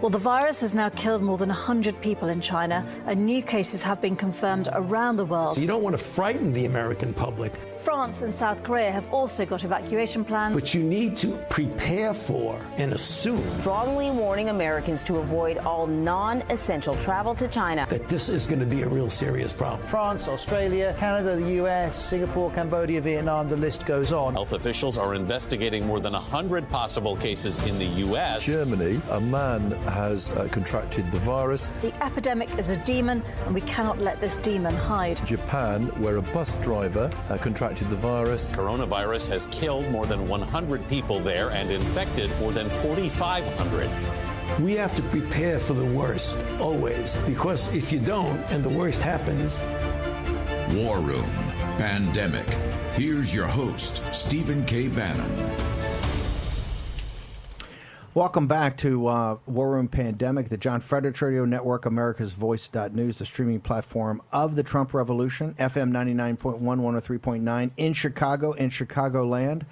Well, the virus has now killed more than 100 people in China, and new cases have been confirmed around the world. So you don't want to frighten the American public. France and South Korea have also got evacuation plans. But you need to prepare for and assume strongly warning Americans to avoid all non-essential travel to China. That this is going to be a real serious problem. France, Australia, Canada, the US, Singapore, Cambodia, Vietnam, the list goes on. Health officials are investigating more than 100 possible cases in the US. Germany, a man has contracted the virus. The epidemic is a demon, and we cannot let this demon hide. Japan, where a bus driver contracted the virus. Coronavirus has killed more than 100 people there and infected more than 4,500. We have to prepare for the worst, always, because if you don't and the worst happens. War Room Pandemic. Here's your host, Stephen K. Bannon. Welcome back to War Room Pandemic, the John Fredericks Radio Network, America's Voice.news, the streaming platform of the Trump Revolution, FM 99.1, 103.9 in Chicago and Chicagoland.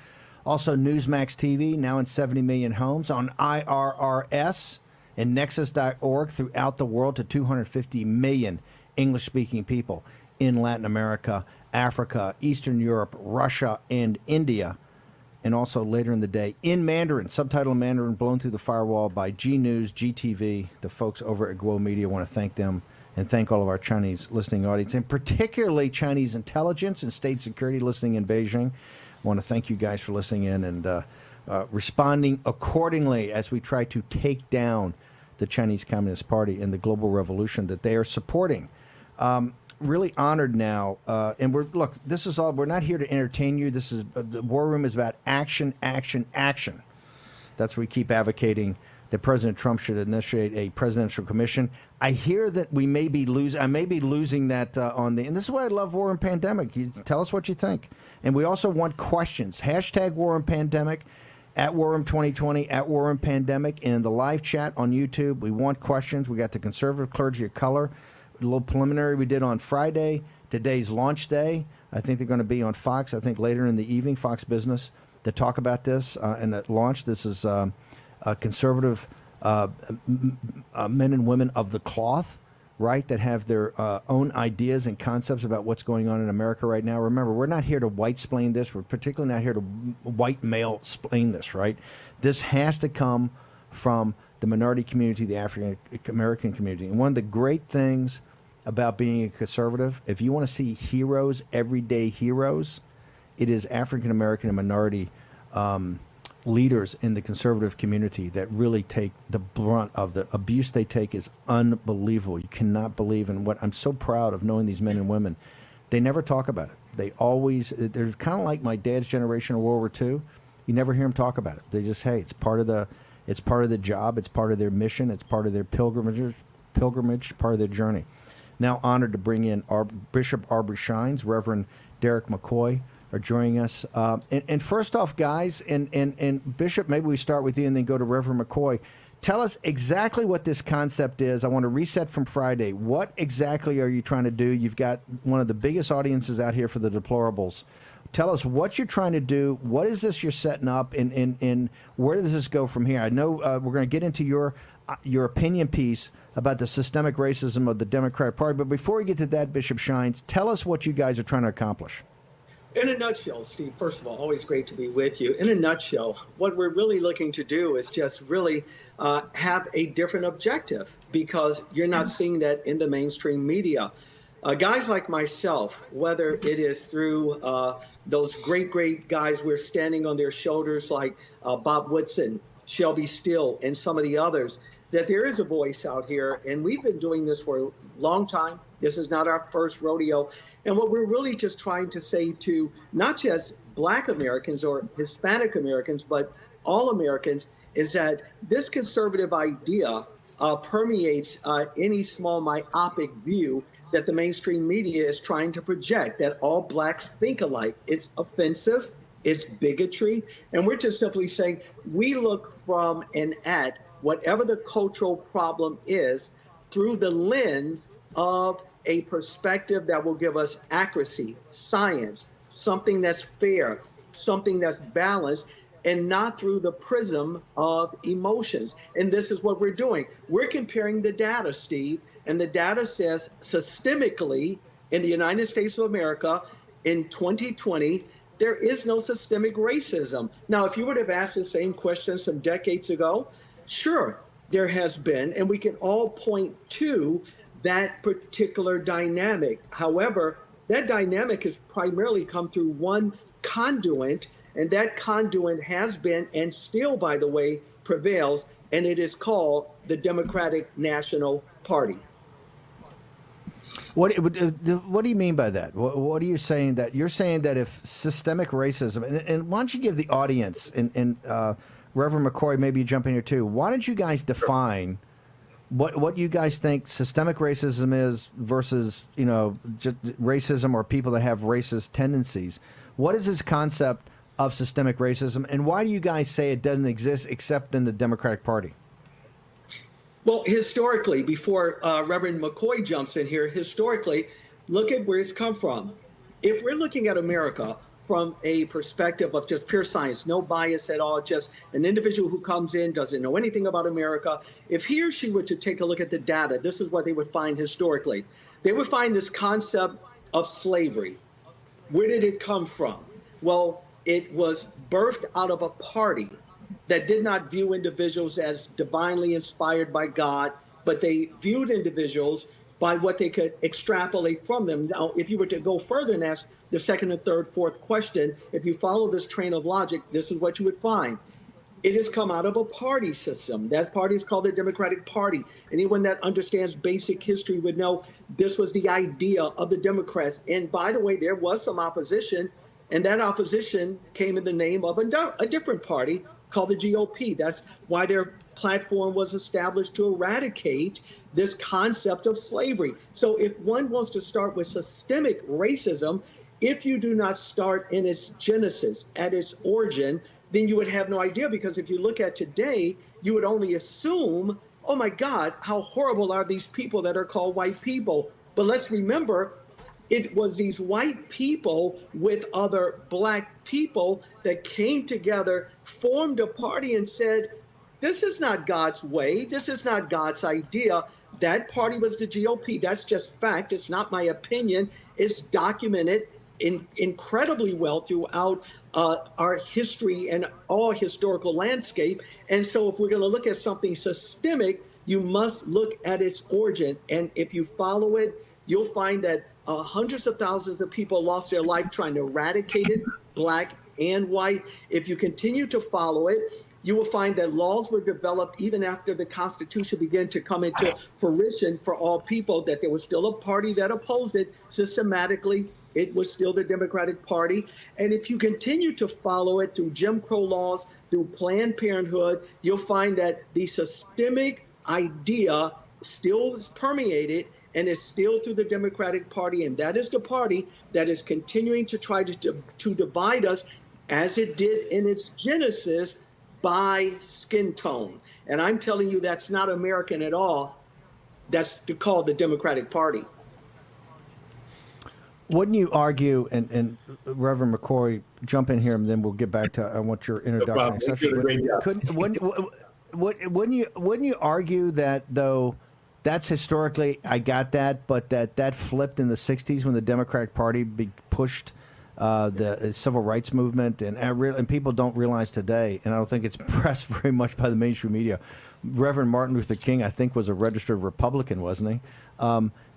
Also Newsmax TV, now in 70 million homes, on IRRS and Nexus.org throughout the world to 250 million English-speaking people in Latin America, Africa, Eastern Europe, Russia, and India. And also later in the day in Mandarin, subtitle in Mandarin, blown through the firewall by G News, GTV, the folks over at Guo Media. I want to thank them and thank all of our Chinese listening audience, and particularly Chinese intelligence and state security listening in Beijing. I want to thank you guys for listening in and responding accordingly as we try to take down the Chinese Communist Party and the global revolution that they are supporting. Really honored now, and this is all. We're not here to entertain you. This is the War Room is about action, action, action. That's what we keep advocating. That President Trump should initiate a presidential commission. I hear that we may be losing. I may be losing that on the. And this is why I love War Room Pandemic. You tell us what you think, and we also want questions. Hashtag War Room Pandemic, at War Room 2020, at War Room Pandemic, and in the live chat on YouTube. We want questions. We got the conservative clergy of color. A little preliminary we did on Friday. Today's launch day. I think they're going to be on Fox, I think later in the evening, Fox Business, to talk about this and at launch. This is conservative men and women of the cloth, right, that have their own ideas and concepts about what's going on in America right now. Remember, we're not here to white-splain this. We're particularly not here to white male-splain this, right? This has to come from the minority community, the African-American community. And one of the great things about being a conservative, if you want to see heroes, everyday heroes, it is African-American and minority leaders in the conservative community that really take the brunt of the abuse they take is unbelievable. You cannot believe in what I'm so proud of knowing these men and women. They never talk about it. They're kind of like my dad's generation of World War II. You never hear them talk about it. They just, hey, it's part of the job, it's part of their mission, it's part of their pilgrimage, part of their journey. Now honored to bring in our Bishop Aubrey Shines, Reverend Derek McCoy are joining us. And first off, guys, and Bishop, maybe we start with you and then go to Reverend McCoy. Tell us exactly what this concept is. I want to reset from Friday. What exactly are you trying to do? You've got one of the biggest audiences out here for the deplorables. Tell us what you're trying to do. What is this you're setting up, and where does this go from here? I know we're going to get into your opinion piece about the systemic racism of the Democratic Party, but before we get to that, Bishop Shines, tell us what you guys are trying to accomplish. In a nutshell, Steve, first of all, always great to be with you. In a nutshell, what we're really looking to do is just really have a different objective, because you're not seeing that in the mainstream media. Guys like myself, whether it is through those great guys we're standing on their shoulders like Bob Woodson, Shelby Steele, and some of the others, that there is a voice out here, and we've been doing this for a long time. This is not our first rodeo. And what we're really just trying to say to not just Black Americans or Hispanic Americans, but all Americans, is that this conservative idea permeates any small myopic view that the mainstream media is trying to project, that all blacks think alike. It's offensive, it's bigotry, and we're just simply saying we look from and at whatever the cultural problem is through the lens of a perspective that will give us accuracy, science, something that's fair, something that's balanced, and not through the prism of emotions. And this is what we're doing. We're comparing the data, Steve, and the data says systemically in the United States of America in 2020, there is no systemic racism. Now, if you would have asked the same question some decades ago, sure, there has been, and we can all point to that particular dynamic. However, that dynamic has primarily come through one conduit, and that conduit has been, and still, by the way, prevails, and it is called the Democratic National Party. What do you mean by that? What are you saying? That you're saying that if systemic racism, and why don't you give the audience, and Reverend McCoy, maybe you jump in here too, why don't you guys define what you guys think systemic racism is versus, just racism or people that have racist tendencies? What is this concept of systemic racism, and why do you guys say it doesn't exist except in the Democratic Party? Well, historically, before Reverend McCoy jumps in here, historically, look at where it's come from. If we're looking at America from a perspective of just pure science, no bias at all, just an individual who comes in, doesn't know anything about America, if he or she were to take a look at the data, this is what they would find historically. They would find this concept of slavery. Where did it come from? Well, it was birthed out of a party that did not view individuals as divinely inspired by God, but they viewed individuals by what they could extrapolate from them. Now, if you were to go further and ask the second and third, fourth question, if you follow this train of logic, this is what you would find. It has come out of a party system. That party is called the Democratic Party. Anyone that understands basic history would know this was the idea of the Democrats. And by the way, there was some opposition, and that opposition came in the name of a different party called the GOP. That's why their platform was established to eradicate this concept of slavery. So if one wants to start with systemic racism, if you do not start in its genesis, at its origin, then you would have no idea, because if you look at today, you would only assume, oh my God, how horrible are these people that are called white people? But let's remember, it was these white people with other black people that came together, formed a party, and said, this is not God's way. This is not God's idea. That party was the GOP. That's just fact. It's not my opinion. It's documented incredibly well throughout our history and all historical landscape. And so if we're going to look at something systemic, you must look at its origin. And if you follow it, you'll find that hundreds of thousands of people lost their life trying to eradicate it, black and white. If you continue to follow it, you will find that laws were developed even after the Constitution began to come into fruition for all people, that there was still a party that opposed it systematically. It was still the Democratic Party. And if you continue to follow it through Jim Crow laws, through Planned Parenthood, you'll find that the systemic idea still is permeated, and is still through the Democratic Party. And that is the party that is continuing to try to divide us, as it did in its genesis, by skin tone. And I'm telling you, that's not American at all. That's called the Democratic Party. Wouldn't you argue, and Reverend McCoy, jump in here, and then we'll get back to I want your introduction. Wouldn't you argue that, though, that's historically, I got that, but that flipped in the 60s when the Democratic Party pushed the civil rights movement, and people don't realize today, and I don't think it's pressed very much by the mainstream media, Reverend Martin Luther King, I think, was a registered Republican, wasn't he?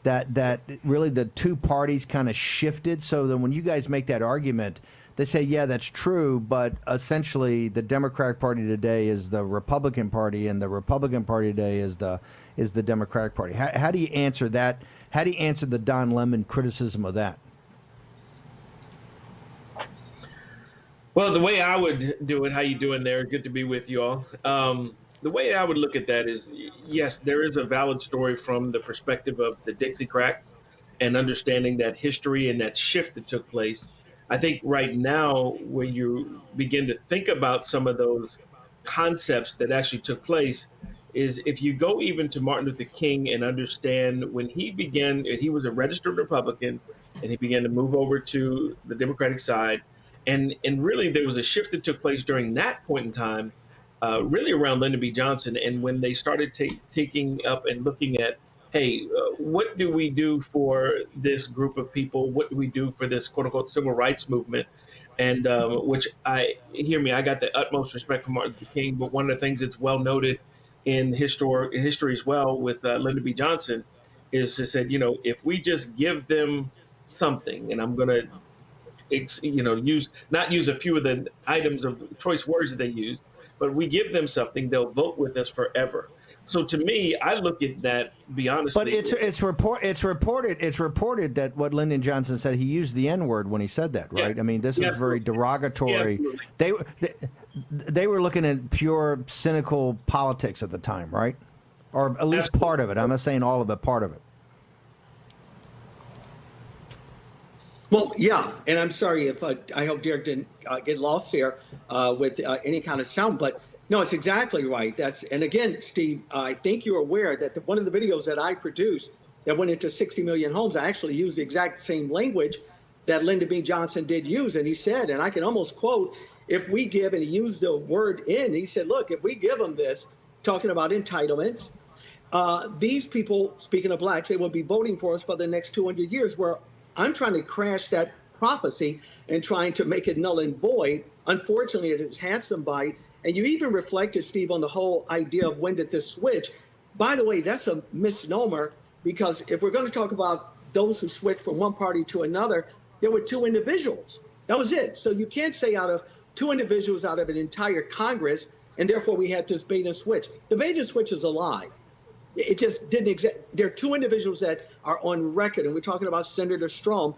That really the two parties kind of shifted, so that when you guys make that argument, they say, yeah, that's true, but essentially the Democratic Party today is the Republican Party, and the Republican Party today is the Democratic Party. How do you answer that? How do you answer the Don Lemon criticism of that? Well, the way I would do it, how you doing there? Good to be with you all. The way I would look at that is, yes, there is a valid story from the perspective of the Dixiecrats and understanding that history and that shift that took place. I think right now, when you begin to think about some of those concepts that actually took place, is if you go even to Martin Luther King and understand when he began, he was a registered Republican, and he began to move over to the Democratic side. And really, there was a shift that took place during that point in time, really around Lyndon B. Johnson. And when they started taking up and looking at, hey, what do we do for this group of people? What do we do for this quote unquote civil rights movement? And which I got the utmost respect for Martin Luther King. But one of the things that's well noted in history as well with Lyndon B. Johnson is to say, if we just give them something, and I'm going to, not use a few of the items of choice words that they use, but we give them something, they'll vote with us forever. So to me, I look at that, be honest. But it's reported that what Lyndon Johnson said, he used the N-word when he said that, right? Yeah. I mean, this was very derogatory. Yeah, they were looking at pure cynical politics at the time, right? Or at least part of it. I'm not saying all of it, part of it. Well, yeah, and I'm sorry if I hope Derek didn't get lost here with any kind of sound, but no, it's exactly right. And again, Steve, I think you're aware that one of the videos that I produced that went into 60 million homes, I actually used the exact same language that Lyndon B. Johnson did use, and he said, and I can almost quote, if we give, and he used the word "in," he said, look, if we give them this, talking about entitlements, these people, speaking of blacks, they will be voting for us for the next 200 years, where I'm trying to crash that prophecy and trying to make it null and void. Unfortunately, it has had some bite. And you even reflected, Steve, on the whole idea of when did this switch. By the way, that's a misnomer, because if we're going to talk about those who switched from one party to another, there were two individuals. That was it. So you can't say out of two individuals out of an entire Congress, and therefore we had this bait and switch. The bait and switch is a lie. It just didn't exist. There are two individuals that are on record, and we're talking about Senator Strom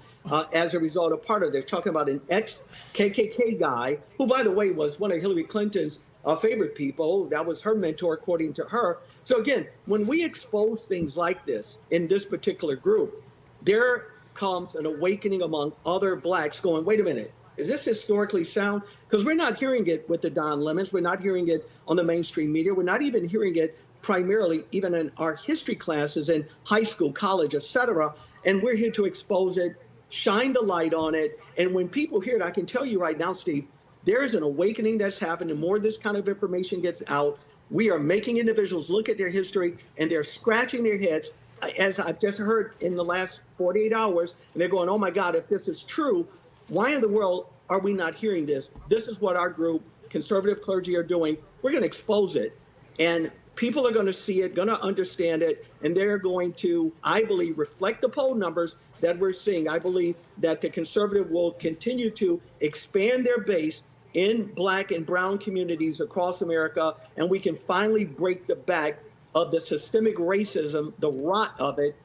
as a result of part of this. Talking about an ex-KKK guy, who, by the way, was one of Hillary Clinton's favorite people. That was her mentor, according to her. So again, when we expose things like this in this particular group, there comes an awakening among other blacks going, wait a minute, is this historically sound? Because we're not hearing it with the Don Lemons. We're not hearing it on the mainstream media. We're not even hearing it primarily even in our history classes in high school, college, etc. And we're here to expose it, shine the light on it. And when people hear it, I can tell you right now, Steve, there is an awakening that's happened. The more this kind of information gets out, we are making individuals look at their history, and they're scratching their heads, as I've just heard in the last 48 hours, and they're going, oh my God, if this is true, why in the world are we not hearing this? This is what our group, Conservative Clergy, are doing. We're going to expose it. And people are going to see it, going to understand it, and they're going to, I believe, reflect the poll numbers that we're seeing. I believe that the conservative will continue to expand their base in black and brown communities across America, and we can finally break the back of the systemic racism, the rot of it,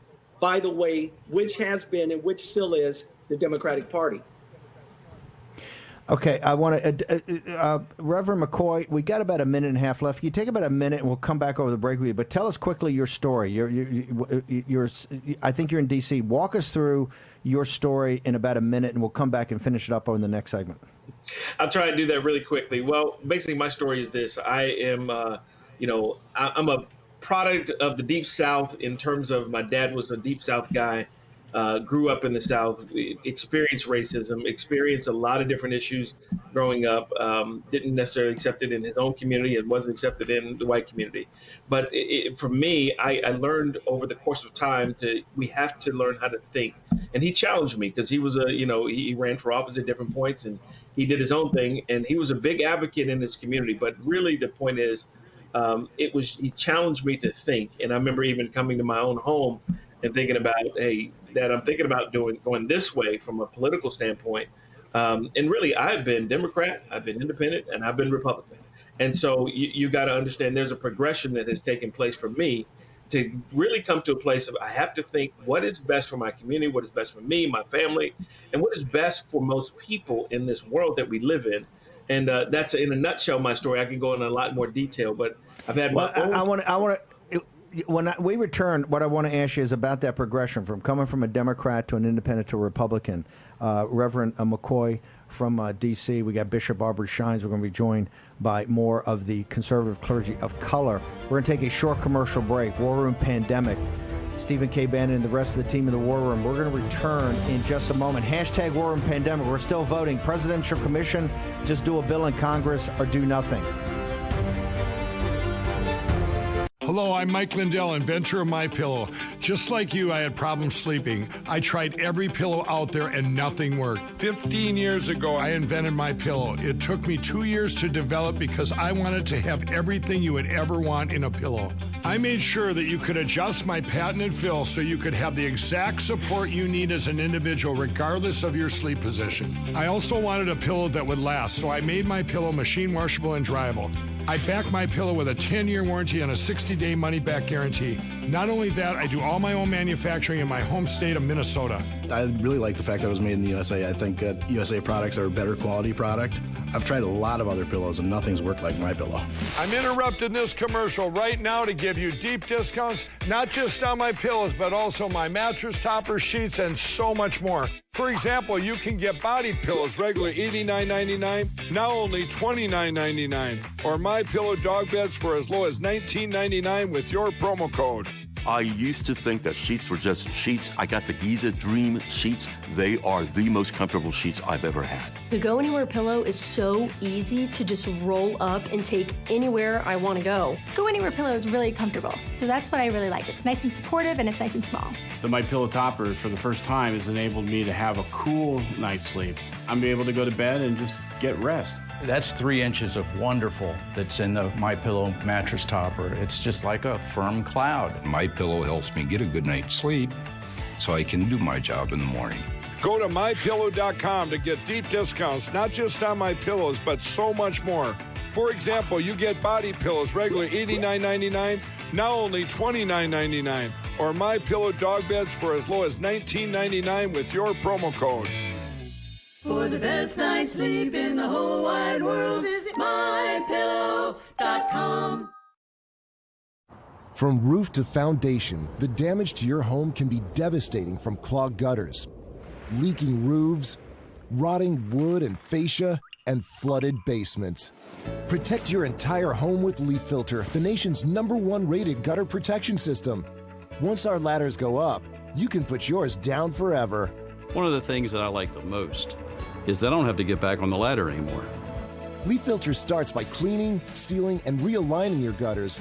by the way, which has been and which still is the Democratic Party. Okay, I want to, Reverend McCoy, we got about a minute and a half left. You take about a minute, and we'll come back over the break with you. But tell us quickly your story. I think you're in D.C. Walk us through your story in about a minute, and we'll come back and finish it up on the next segment. I'll try to do that really quickly. Well, basically, my story is this: I am, I'm a product of the Deep South in terms of my dad was a Deep South guy. Grew up in the South, experienced racism, experienced a lot of different issues growing up, didn't necessarily accept it in his own community, it wasn't accepted in the white community. But for me, I learned over the course of time we have to learn how to think. And he challenged me because he was he ran for office at different points and he did his own thing. And he was a big advocate in his community. But really the point is, he challenged me to think. And I remember even coming to my own home and thinking about, hey, Dad, I'm thinking about going this way from a political standpoint. And really, I've been Democrat, I've been independent, and I've been Republican. And so you got to understand there's a progression that has taken place for me to really come to a place of I have to think what is best for my community, what is best for me, my family, and what is best for most people in this world that we live in. And that's in a nutshell my story. I can go into a lot more detail, but I've had my own... I want to. When we return, what I want to ask you is about that progression from coming from a Democrat to an independent to a Republican. Reverend McCoy from D.C. We got Bishop Aubrey Shines. We're going to be joined by more of the conservative clergy of color. We're going to take a short commercial break. War Room Pandemic. Stephen K. Bannon and the rest of the team in the War Room. We're going to return in just a moment. Hashtag War Room Pandemic. We're still voting. Presidential Commission, just do a bill in Congress or do nothing. Hello, I'm Mike Lindell, inventor of MyPillow. Just like you, I had problems sleeping. I tried every pillow out there and nothing worked. 15 years ago, I invented MyPillow. It took me 2 years to develop because I wanted to have everything you would ever want in a pillow. I made sure that you could adjust my patented fill so you could have the exact support you need as an individual, regardless of your sleep position. I also wanted a pillow that would last, so I made MyPillow machine washable and dryable. I back MyPillow with a 10-year warranty and a 60-day money-back guarantee. Not only that, I do all my own manufacturing in my home state of Minnesota. I really like the fact that it was made in the USA. I think that USA products are a better quality product. I've tried a lot of other pillows, and nothing's worked like MyPillow. I'm interrupting this commercial right now to give you deep discounts, not just on my pillows, but also my mattress toppers, sheets, and so much more. For example, you can get body pillows regularly $89.99, now only $29.99, or MyPillow dog beds for as low as $19.99 with your promo code. I used to think that sheets were just sheets. I got the Giza Dream sheets. They are the most comfortable sheets I've ever had. The Go Anywhere pillow is so easy to just roll up and take anywhere I want to go. Go Anywhere pillow is really comfortable, so that's what I really like. It's nice and supportive and it's nice and small. The MyPillow topper, for the first time, has enabled me to have a cool night's sleep. I'm able to go to bed and just get rest. That's 3 inches of wonderful that's in the MyPillow mattress topper. It's just like a firm cloud. MyPillow helps me get a good night's sleep so I can do my job in the morning. Go to MyPillow.com to get deep discounts, not just on my pillows, but so much more. For example, you get body pillows regularly $89.99, now only $29.99, or MyPillow dog beds for as low as $19.99 with your promo code. For the best night's sleep in the whole wide world, visit MyPillow.com. From roof to foundation, the damage to your home can be devastating, from clogged gutters, leaking roofs, rotting wood and fascia, and flooded basements. Protect your entire home with Leaf Filter, the nation's #1 rated gutter protection system. Once our ladders go up, you can put yours down forever. One of the things that I like the most is that I don't have to get back on the ladder anymore. Leaf Filter starts by cleaning, sealing, and realigning your gutters.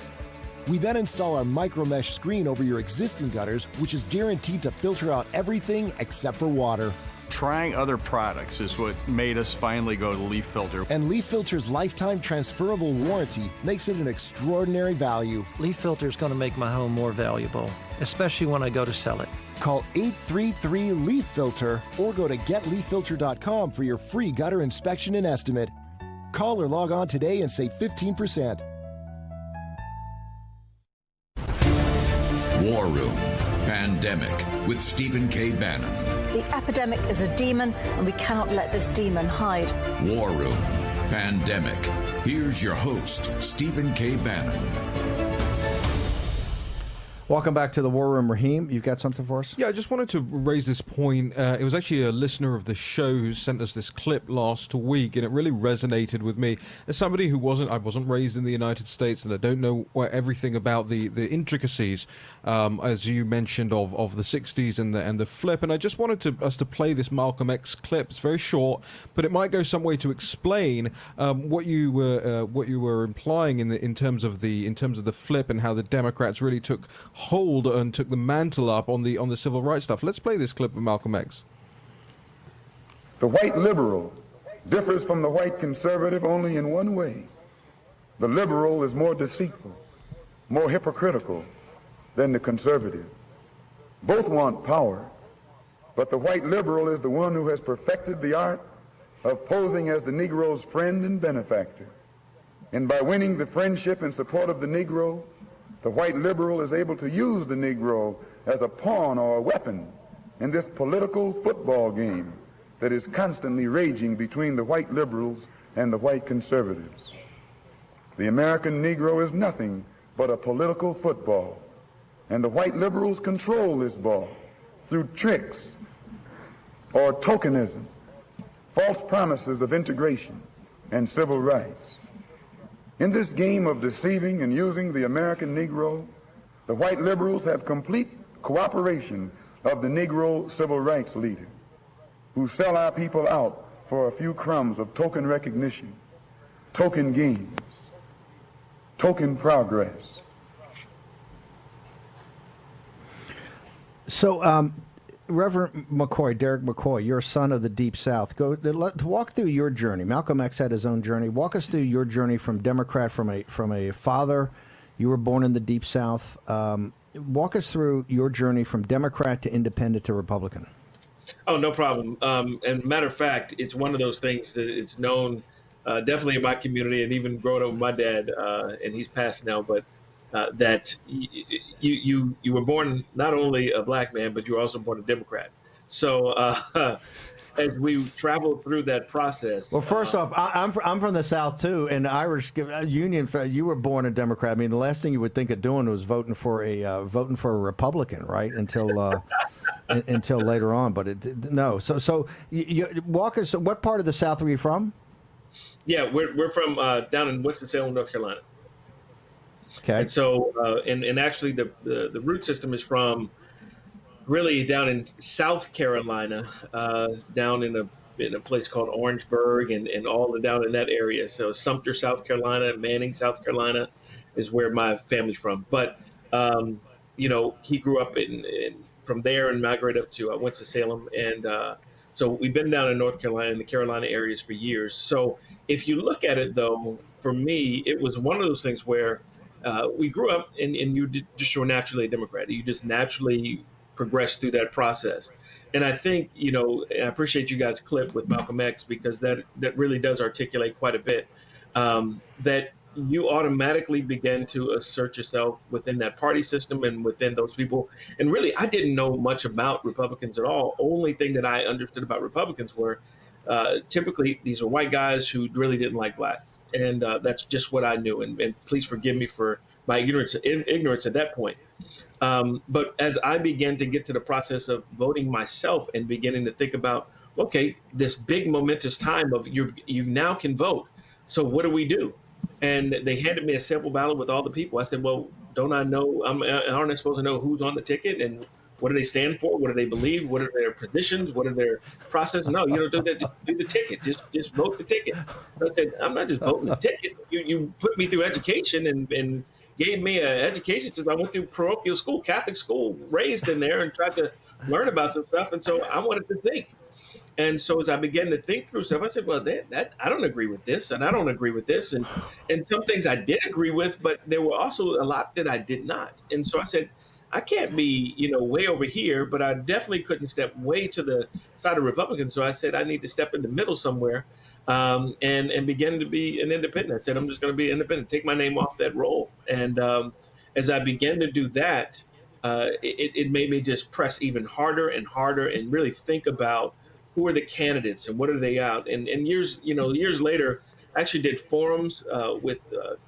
We then install our micro mesh screen over your existing gutters, which is guaranteed to filter out everything except for water. Trying other products is what made us finally go to Leaf Filter. And Leaf Filter's lifetime transferable warranty makes it an extraordinary value. Leaf Filter is going to make my home more valuable, especially when I go to sell it. Call 833-LEAF-FILTER or go to getleaffilter.com for your free gutter inspection and estimate. Call or log on today and save 15%. War Room Pandemic with Stephen K. Bannon. The epidemic is a demon, and we cannot let this demon hide. War Room Pandemic. Here's your host, Stephen K. Bannon. Welcome back to the War Room. Raheem, you've got something for us? Yeah, I just wanted to raise this point. It was actually a listener of the show who sent us this clip last week, and it really resonated with me. As somebody who I wasn't raised in the United States, and I don't know everything about the intricacies, as you mentioned, of the 60s and the flip. And I just wanted us to play this Malcolm X clip. It's very short, but it might go some way to explain what you were implying in terms of the flip and how the Democrats really took hold and took the mantle up on the civil rights stuff. Let's play this clip of Malcolm X. The white liberal differs from the white conservative only in one way. The liberal is more deceitful, more hypocritical than the conservative. Both want power, but the white liberal is the one who has perfected the art of posing as the Negro's friend and benefactor. And by winning the friendship and support of the Negro, the white liberal is able to use the Negro as a pawn or a weapon in this political football game that is constantly raging between the white liberals and the white conservatives. The American Negro is nothing but a political football, and the white liberals control this ball through tricks or tokenism, false promises of integration and civil rights. In this game of deceiving and using the American Negro, the white liberals have complete cooperation of the Negro civil rights leader who sell our people out for a few crumbs of token recognition, token gains, token progress. So, Reverend McCoy, Derek McCoy, you're a son of the Deep South. To walk through your journey. Malcolm X had his own journey. Walk us through your journey from Democrat, from a father. You were born in the Deep South. Walk us through your journey from Democrat to Independent to Republican. Oh, no problem. And matter of fact, it's one of those things that it's known definitely in my community, and even growing up with my dad, and he's passed now, but that you were born not only a black man, but you were also born a Democrat. So as we traveled through that process. Well, first off, I'm from the South too, and the Irish Union. You were born a Democrat. I mean, the last thing you would think of doing was voting for a Republican, right? Until until later on, but no. So you walk us. What part of the South were you from? Yeah, we're from down in Winston-Salem, North Carolina. Okay. And so, and actually, the root system is from really down in South Carolina, down in a place called Orangeburg, and all the down in that area. So Sumter, South Carolina, Manning, South Carolina, is where my family's from. But you know, he grew up from there and migrated up to Winston-Salem, and so we've been down in North Carolina, in the Carolina areas for years. So if you look at it, though, for me, it was one of those things where we grew up, and you were naturally a Democrat. You just naturally progressed through that process. And I think, you know, I appreciate you guys' clip with Malcolm X, because that really does articulate quite a bit, that you automatically begin to assert yourself within that party system and within those people. And really, I didn't know much about Republicans at all. Only thing that I understood about Republicans were typically these are white guys who really didn't like blacks. And that's just what I knew. And please forgive me for my ignorance at that point. But as I began to get to the process of voting myself and beginning to think about, okay, this big momentous time of you now can vote. So what do we do? And they handed me a sample ballot with all the people. I said, well, don't I know, aren't I supposed to know who's on the ticket and what do they stand for? What do they believe? What are their positions? What are their process? No, you don't do that. Just do the ticket. Just vote the ticket. I said, I'm not just voting the ticket. You put me through education and gave me an education since I went through parochial school, Catholic school, raised in there, and tried to learn about some stuff. And so I wanted to think. And so as I began to think through stuff, I said, well, that I don't agree with this, and I don't agree with this. And some things I did agree with, but there were also a lot that I did not. And so I said, I can't be, you know, way over here, but I definitely couldn't step way to the side of Republicans. So I said, I need to step in the middle somewhere, and begin to be an independent. I said, I'm just going to be independent, take my name off that roll. And as I began to do that, it made me just press even harder and harder and really think about who are the candidates and what are they out. And years later, I actually did forums with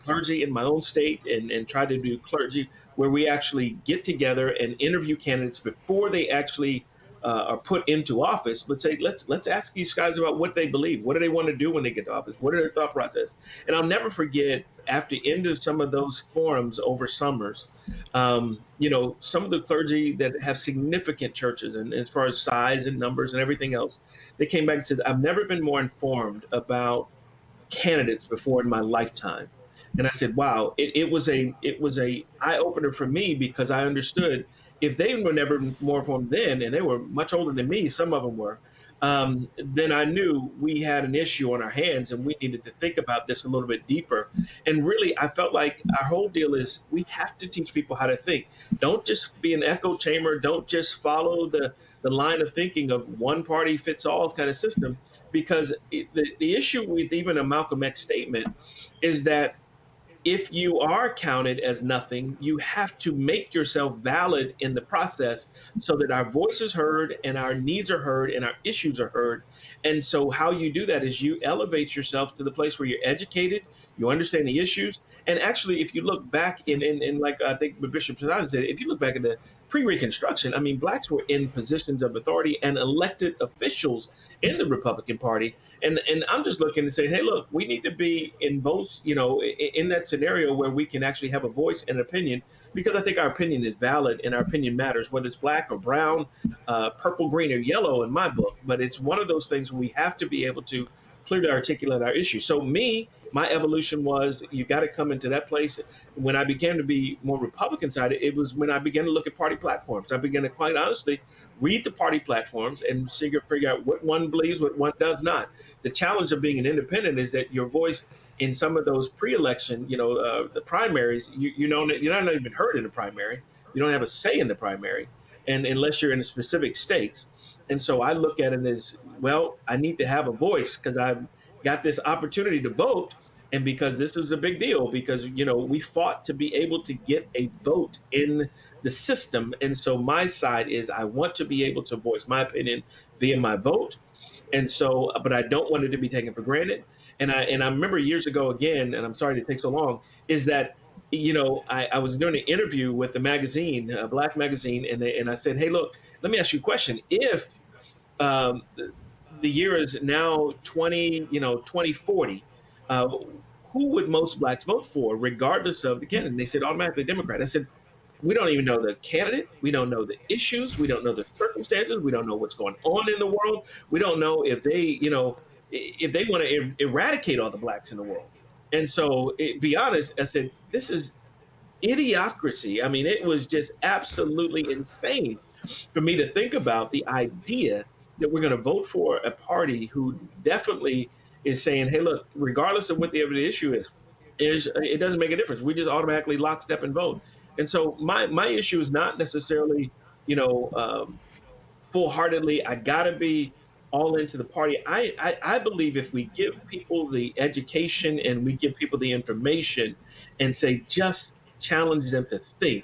clergy in my own state and tried to do clergy where we actually get together and interview candidates before they actually are put into office, but say, let's ask these guys about what they believe. What do they want to do when they get to office? What are their thought process? And I'll never forget, after end of some of those forums over summers, you know, some of the clergy that have significant churches and as far as size and numbers and everything else, they came back and said, I've never been more informed about candidates before in my lifetime. And I said, wow, it was a eye opener for me, because I understood if they were never more informed then, and they were much older than me, some of them were, then I knew we had an issue on our hands and we needed to think about this a little bit deeper. And really, I felt like our whole deal is we have to teach people how to think. Don't just be an echo chamber. Don't just follow the line of thinking of one party fits all kind of system, because the issue with even a Malcolm X statement is that if you are counted as nothing, you have to make yourself valid in the process so that our voice is heard and our needs are heard and our issues are heard. And so how you do that is you elevate yourself to the place where you're educated, you understand the issues. And actually, if you look back in like I think Bishop Shines said, if you look back at the pre-Reconstruction, I mean, blacks were in positions of authority and elected officials in the Republican Party. And I'm just looking and saying, hey, look, we need to be in both, in that scenario where we can actually have a voice and an opinion, because I think our opinion is valid and our opinion matters, whether it's black or brown, purple, green, or yellow in my book. But it's one of those things where we have to be able to clearly articulate our issue. So my evolution was, you got to come into that place. When I began to be more Republican sided, it was when I began to look at party platforms. I began to quite honestly read the party platforms and figure out what one believes, what one does not. The challenge of being an independent is that your voice in some of those pre-election, the primaries, you're not even heard in the primary. You don't have a say in the primary, and unless you're in specific states. And so I look at it as, well, I need to have a voice because I've got this opportunity to vote. And because this is a big deal, because, we fought to be able to get a vote in the system. And so my side is I want to be able to voice my opinion via my vote. And so, but I don't want it to be taken for granted. And I remember years ago, again, and I'm sorry to take so long, is that, I was doing an interview with the magazine, a black magazine, and I said, hey, look, let me ask you a question. If the year is now 2040, who would most blacks vote for, regardless of the candidate? And they said automatically Democrat. I said, we don't even know the candidate. We don't know the issues. We don't know the circumstances. We don't know what's going on in the world. We don't know if they, if they want to eradicate all the blacks in the world. And so, be honest, I said, this is idiocracy. I mean, it was just absolutely insane for me to think about the idea that we're going to vote for a party who definitely is saying, hey, look, regardless of what the issue is, it doesn't make a difference. We just automatically lockstep and vote. And so my issue is not necessarily, full-heartedly, I got to be all into the party. I believe if we give people the education and we give people the information and say, just challenge them to think,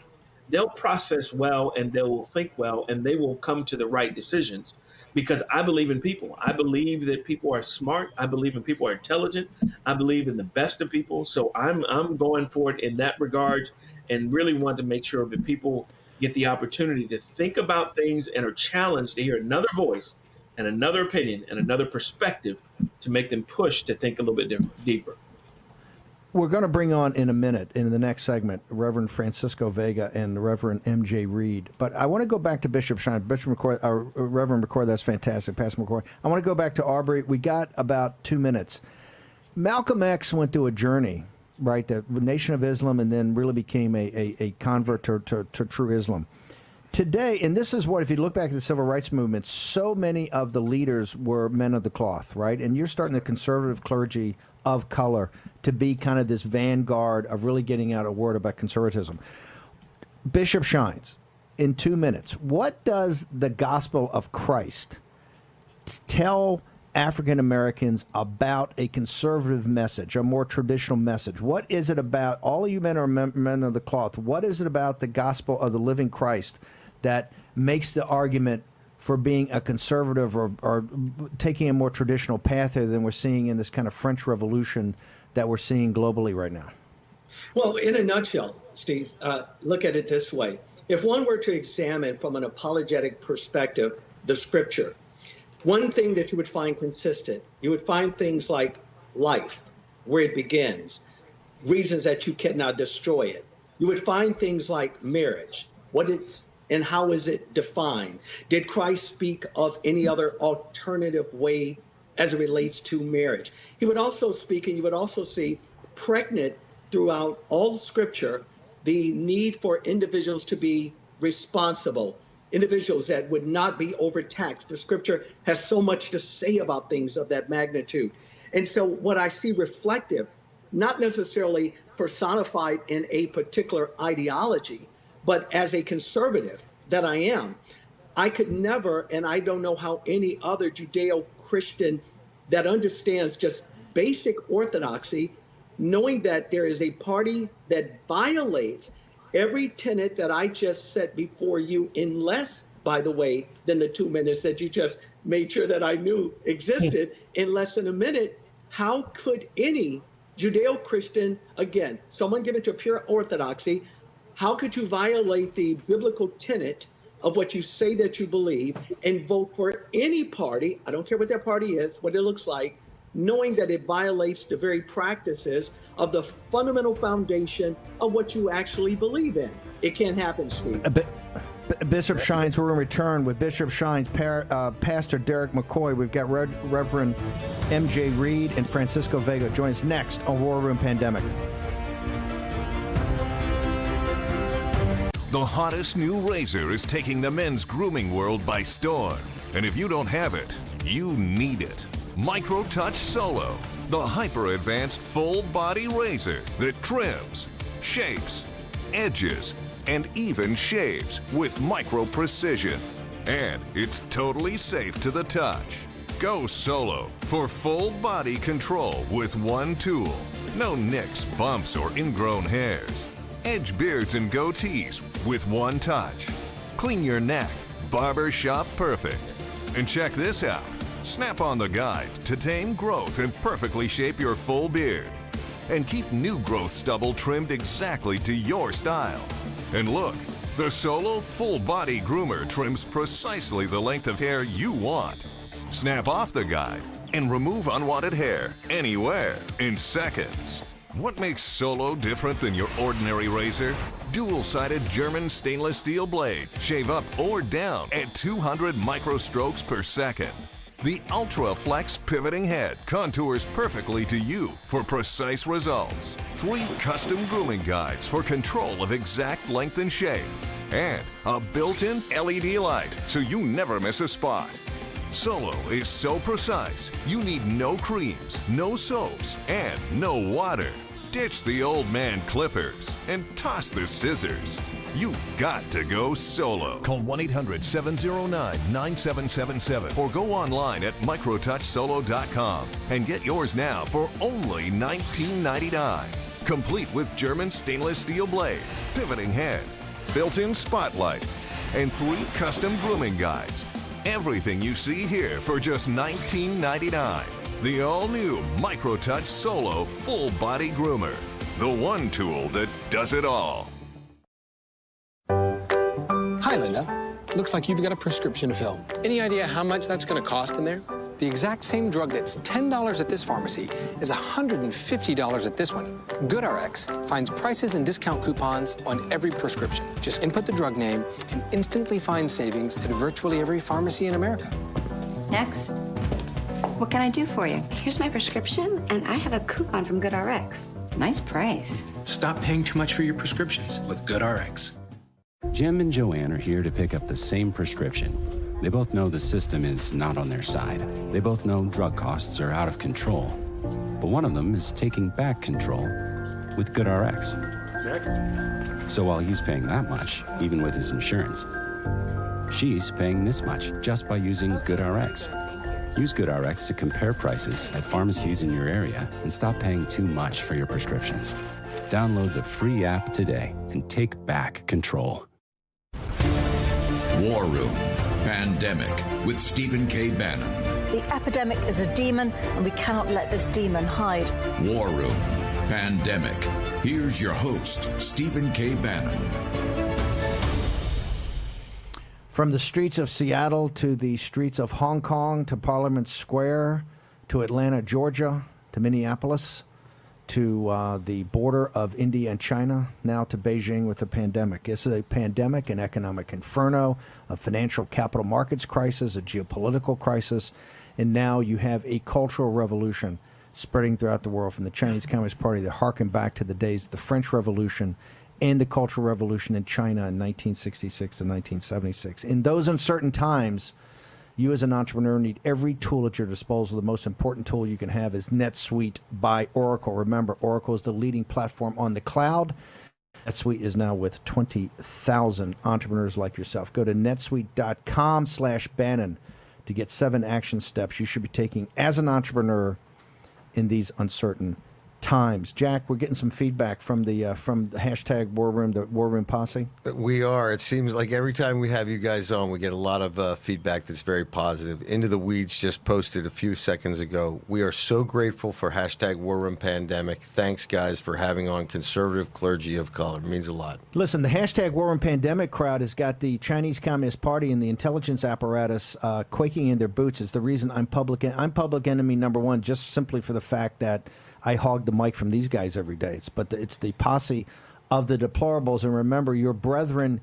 they'll process well and they will think well and they will come to the right decisions. Because I believe in people. I believe that people are smart. I believe in people are intelligent. I believe in the best of people. So I'm going for it in that regard, and really want to make sure that people get the opportunity to think about things and are challenged to hear another voice and another opinion and another perspective to make them push to think a little bit deeper. We're going to bring on in a minute, in the next segment, Reverend Francisco Vega and Reverend M.J. Reed. But I want to go back to Bishop Shine. Bishop McCoy, Reverend McCoy, that's fantastic. Pastor McCoy. I want to go back to Aubrey. We got about 2 minutes. Malcolm X went through a journey, right, the Nation of Islam, and then really became a convert to true Islam. Today, and this is what, if you look back at the civil rights movement, so many of the leaders were men of the cloth, right? And you're starting the conservative clergy of color to be kind of this vanguard of really getting out a word about conservatism. Bishop Shines, in 2 minutes, what does the gospel of Christ tell African Americans about a conservative message, a more traditional message? What is it about, all of you men are men of the cloth, what is it about the gospel of the living Christ that makes the argument for being a conservative or taking a more traditional path here than we're seeing in this kind of French Revolution that we're seeing globally right now? Well, in a nutshell, Steve, look at it this way. If one were to examine from an apologetic perspective the scripture, one thing that you would find consistent, you would find things like life, where it begins, reasons that you cannot destroy it. You would find things like marriage, what it's and how is it defined? Did Christ speak of any other alternative way as it relates to marriage? He would also speak, and you would also see pregnant throughout all scripture, the need for individuals to be responsible, individuals that would not be overtaxed. The scripture has so much to say about things of that magnitude. And so what I see reflective, not necessarily personified in a particular ideology, but as a conservative that I am, I could never, and I don't know how any other Judeo-Christian that understands just basic orthodoxy, knowing that there is a party that violates every tenet that I just set before you in less, by the way, than the 2 minutes that you just made sure that I knew existed in less than a minute. How could any Judeo-Christian, again, someone given to pure orthodoxy, how could you violate the biblical tenet of what you say that you believe and vote for any party, I don't care what that party is, what it looks like, knowing that it violates the very practices of the fundamental foundation of what you actually believe in? It can't happen, Steve. Bishop Shines, we're going to return with Bishop Shines, Pastor Derek McCoy. We've got Reverend M.J. Reed and Francisco Vega. Join us next on War Room Pandemic. The hottest new razor is taking the men's grooming world by storm. And if you don't have it, you need it. MicroTouch Solo, the hyper-advanced full-body razor that trims, shapes, edges, and even shaves with micro-precision. And it's totally safe to the touch. Go solo for full-body control with one tool. No nicks, bumps, or ingrown hairs. Edge beards and goatees with one touch. Clean your neck, barber shop perfect. And check this out. Snap on the guide to tame growth and perfectly shape your full beard. And keep new growth stubble trimmed exactly to your style. And look, the Solo Full Body Groomer trims precisely the length of hair you want. Snap off the guide and remove unwanted hair anywhere in seconds. What makes Solo different than your ordinary razor? Dual-sided German stainless steel blade. Shave up or down at 200 microstrokes per second. The Ultra Flex pivoting head contours perfectly to you for precise results. 3 custom grooming guides for control of exact length and shape. And a built-in LED light so you never miss a spot. Solo is so precise, you need no creams, no soaps, and no water. Ditch the old man clippers and toss the scissors. You've got to go solo. Call 1-800-709-9777 or go online at microtouchsolo.com and get yours now for only $19.99. Complete with German stainless steel blade, pivoting head, built-in spotlight, and 3 custom grooming guides. Everything you see here for just $19.99. The all-new MicroTouch Solo Full Body Groomer. The one tool that does it all. Hi, Linda. Looks like you've got a prescription to fill. Any idea how much that's going to cost in there? The exact same drug that's $10 at this pharmacy is $150 at this one. GoodRx finds prices and discount coupons on every prescription. Just input the drug name and instantly find savings at virtually every pharmacy in America. Next. What can I do for you? Here's my prescription, and I have a coupon from GoodRx. Nice price. Stop paying too much for your prescriptions with GoodRx. Jim and Joanne are here to pick up the same prescription. They both know the system is not on their side. They both know drug costs are out of control. But one of them is taking back control with GoodRx. Next. So while he's paying that much, even with his insurance, she's paying this much just by using GoodRx. Use GoodRx to compare prices at pharmacies in your area and stop paying too much for your prescriptions. Download the free app today and take back control. War Room Pandemic with Stephen K. Bannon. The epidemic is a demon, and we cannot let this demon hide. War Room Pandemic. Here's your host, Stephen K. Bannon. From the streets of Seattle to the streets of Hong Kong to Parliament Square to Atlanta, Georgia to Minneapolis to the border of India and China, now to Beijing with the pandemic. It's a pandemic, an economic inferno, a financial capital markets crisis, a geopolitical crisis, and now you have a cultural revolution spreading throughout the world from the Chinese Communist Party that harken back to the days of the French Revolution and the Cultural Revolution in China in 1966 to 1976. In those uncertain times, you as an entrepreneur need every tool at your disposal. The most important tool you can have is NetSuite by Oracle. Remember, Oracle is the leading platform on the cloud. NetSuite is now with 20,000 entrepreneurs like yourself. Go to netsuite.com/Bannon to get 7 action steps you should be taking as an entrepreneur in these uncertain times. Jack, we're getting some feedback from the hashtag War Room, the War Room Posse. We are. It seems like every time we have you guys on, we get a lot of feedback that's very positive. Into the Weeds just posted a few seconds ago. We are so grateful for hashtag War Room Pandemic. Thanks, guys, for having on conservative clergy of color. It means a lot. Listen, the hashtag War Room Pandemic crowd has got the Chinese Communist Party and the intelligence apparatus quaking in their boots. It's the reason I'm public enemy number one, just simply for the fact that I hog the mic from these guys every day. It's the posse of the deplorables. And remember, your brethren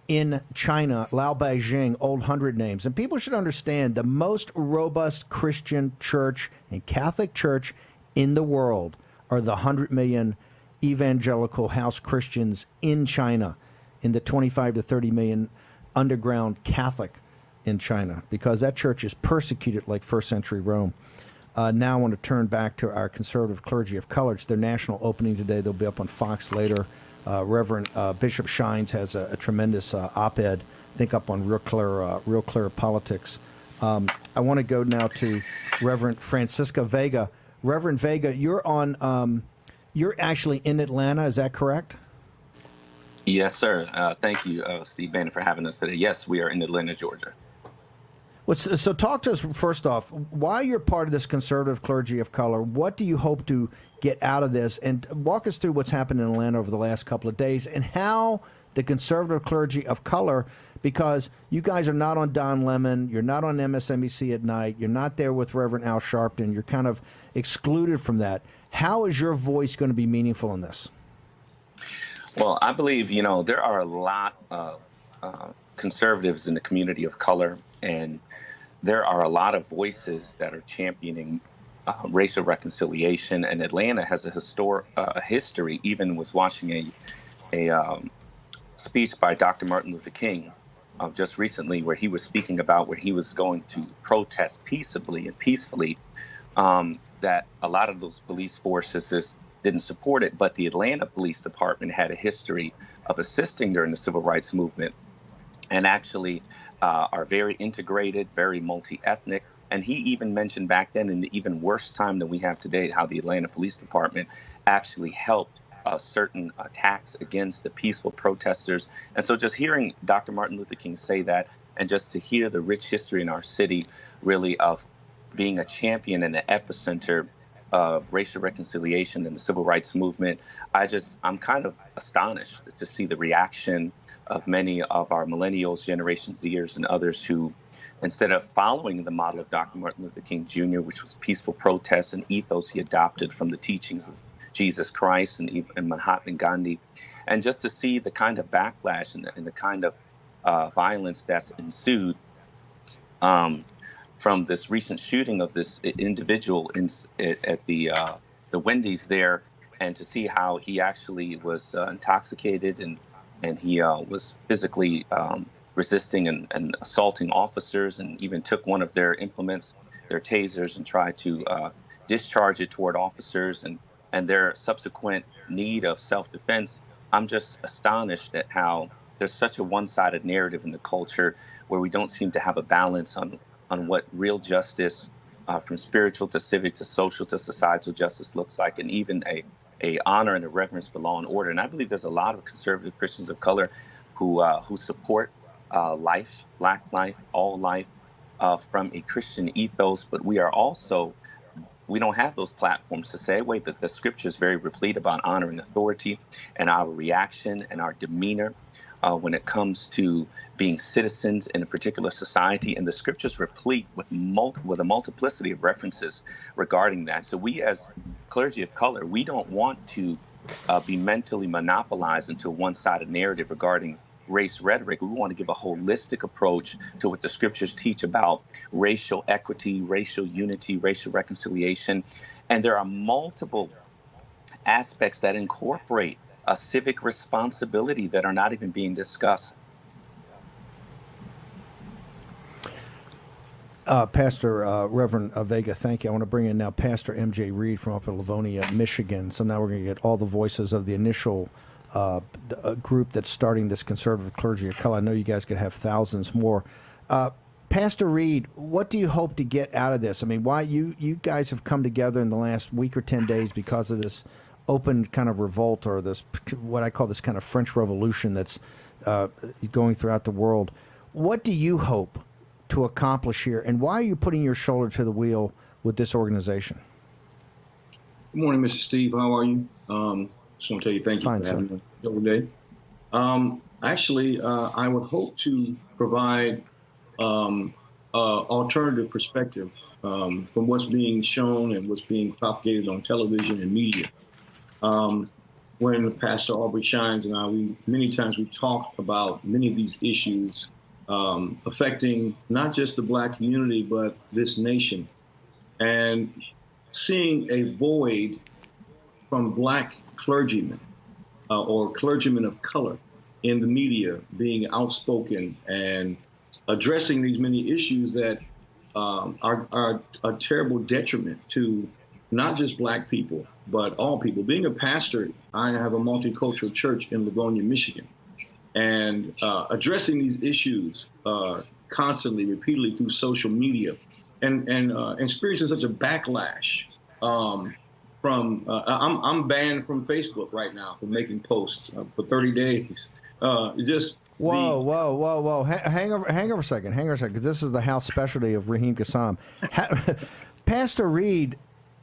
in China, Lao Beijing, old 100 names. And people should understand the most robust Christian church and Catholic church in the world are the 100 million evangelical house Christians in China, in the 25 to 30 million underground Catholic in China, because that church is persecuted like first century Rome. Now I want to turn back to our conservative clergy of color. It's their national opening today. They'll be up on Fox later. Reverend Bishop Shines has a tremendous op-ed, I think, up on Real Clear Politics. I want to go now to Reverend Francisca Vega. Reverend Vega, you're on. You're actually in Atlanta. Is that correct? Yes, sir. Thank you, Steve Bannon, for having us today. Yes, we are in Atlanta, Georgia. Well, so talk to us first off. Why you're part of this conservative clergy of color? What do you hope to get out of this? And walk us through what's happened in Atlanta over the last couple of days and how the conservative clergy of color, because you guys are not on Don Lemon, you're not on MSNBC at night, you're not there with Reverend Al Sharpton, you're kind of excluded from that. How is your voice going to be meaningful in this? Well, I believe, there are a lot of conservatives in the community of color, and there are a lot of voices that are championing racial reconciliation. And Atlanta has a history. Even was watching a speech by Dr. Martin Luther King just recently, where he was speaking about where he was going to protest peaceably and peacefully, that a lot of those police forces didn't support it. But the Atlanta Police Department had a history of assisting during the civil rights movement, and actually are very integrated, very multi-ethnic. And he even mentioned back then, in the even worse time than we have today, how the Atlanta Police Department actually helped certain attacks against the peaceful protesters. And so just hearing Dr. Martin Luther King say that, and just to hear the rich history in our city, really, of being a champion and the epicenter of racial reconciliation and the civil rights movement, I'm kind of astonished to see the reaction of many of our millennials, Generation Zers, and others who, instead of following the model of Dr. Martin Luther King Jr., which was peaceful protests and ethos he adopted from the teachings of Jesus Christ and Mahatma Gandhi, and just to see the kind of backlash and the kind of violence that's ensued from this recent shooting of this individual at the Wendy's there, and to see how he actually was intoxicated and he was physically resisting and assaulting officers, and even took one of their implements, their tasers, and tried to discharge it toward officers, and their subsequent need of self-defense. I'm just astonished at how there's such a one-sided narrative in the culture where we don't seem to have a balance on what real justice, from spiritual to civic to social to societal justice looks like, and even a honor and a reverence for law and order. And I believe there's a lot of conservative Christians of color who support life, Black life, all life, from a Christian ethos. But we don't have those platforms to say, wait, but the scripture is very replete about honor and authority, and our reaction and our demeanor when it comes to being citizens in a particular society. And the scriptures replete with a multiplicity of references regarding that. So we, as clergy of color, we don't want to be mentally monopolized into a one-sided narrative regarding race rhetoric. We want to give a holistic approach to what the scriptures teach about racial equity, racial unity, racial reconciliation. And there are multiple aspects that incorporate a civic responsibility that are not even being discussed. Pastor Reverend Vega, thank you. I want to bring in now Pastor M.J. Reed from up in Livonia, Michigan. So now we're going to get all the voices of the initial group that's starting this conservative clergy of color. I know you guys could have thousands more. Pastor Reed, what do you hope to get out of this? I mean, why you guys have come together in the last week or 10 days because of this open kind of revolt, or this, what I call this kind of French Revolution that's going throughout the world. What do you hope to accomplish here, and why are you putting your shoulder to the wheel with this organization? Good morning, Mr. Steve. How are you? Just want to tell you thank you for having me the other day. Actually, I would hope to provide alternative perspective from what's being shown and what's being propagated on television and media. When Pastor Aubrey Shines and I, many times we talk about many of these issues affecting not just the Black community, but this nation. And seeing a void from Black clergymen or clergymen of color in the media being outspoken and addressing these many issues that are a terrible detriment to not just Black people, but all people. Being a pastor, I have a multicultural church in Livonia, Michigan, and addressing these issues constantly, repeatedly through social media, and experiencing such a backlash from, I'm banned from Facebook right now for making posts for 30 days. Whoa. Hang over a second, because this is the house specialty of Raheem Kassam. Pastor Reed,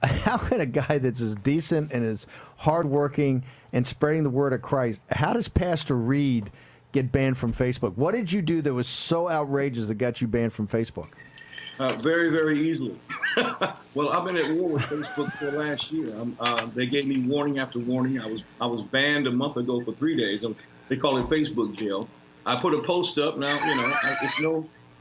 how can a guy that's as decent and as hardworking and spreading the word of Christ, how does Pastor Reed get banned from Facebook? What did you do that was so outrageous that got you banned from Facebook? Very, very easily. Well, I've been at war with Facebook for last year. They gave me warning after warning. I was banned a month ago for 3 days. They call it Facebook jail. I put a post up. Now,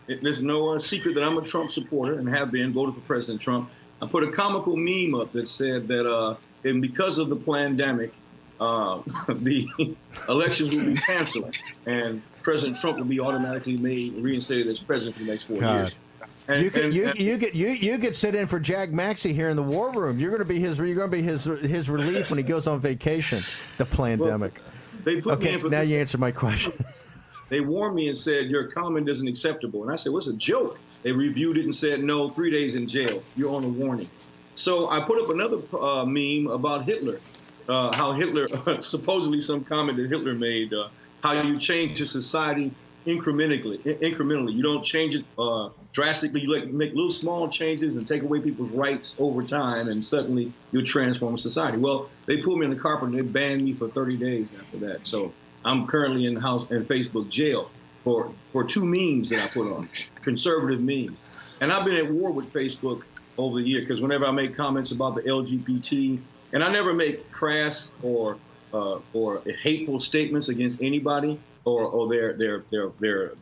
there's no secret that I'm a Trump supporter and have been, voted for President Trump. I put a comical meme up that said that and because of the pandemic, the elections will be canceled and President Trump will be automatically reinstated as president for the next 4 years. You could sit in for Jack Maxey here in the war room. You're going to be his relief when he goes on vacation. The pandemic. Well, they put me in for now you answer my question. They warned me and said your comment isn't acceptable, and I said, "What's a joke?" They reviewed it and said, "No, 3 days in jail. You're on a warning." So I put up another meme about Hitler, how Hitler supposedly some comment that Hitler made, how you change your society incrementally. You don't change it drastically. You make little small changes and take away people's rights over time, and suddenly you'll transform society. Well, they pulled me in the carpet and they banned me for 30 days after that. So I'm currently in Facebook jail for 2 memes that I put on, conservative memes. And I've been at war with Facebook over the year because whenever I make comments about the LGBT, and I never make crass or hateful statements against anybody, or their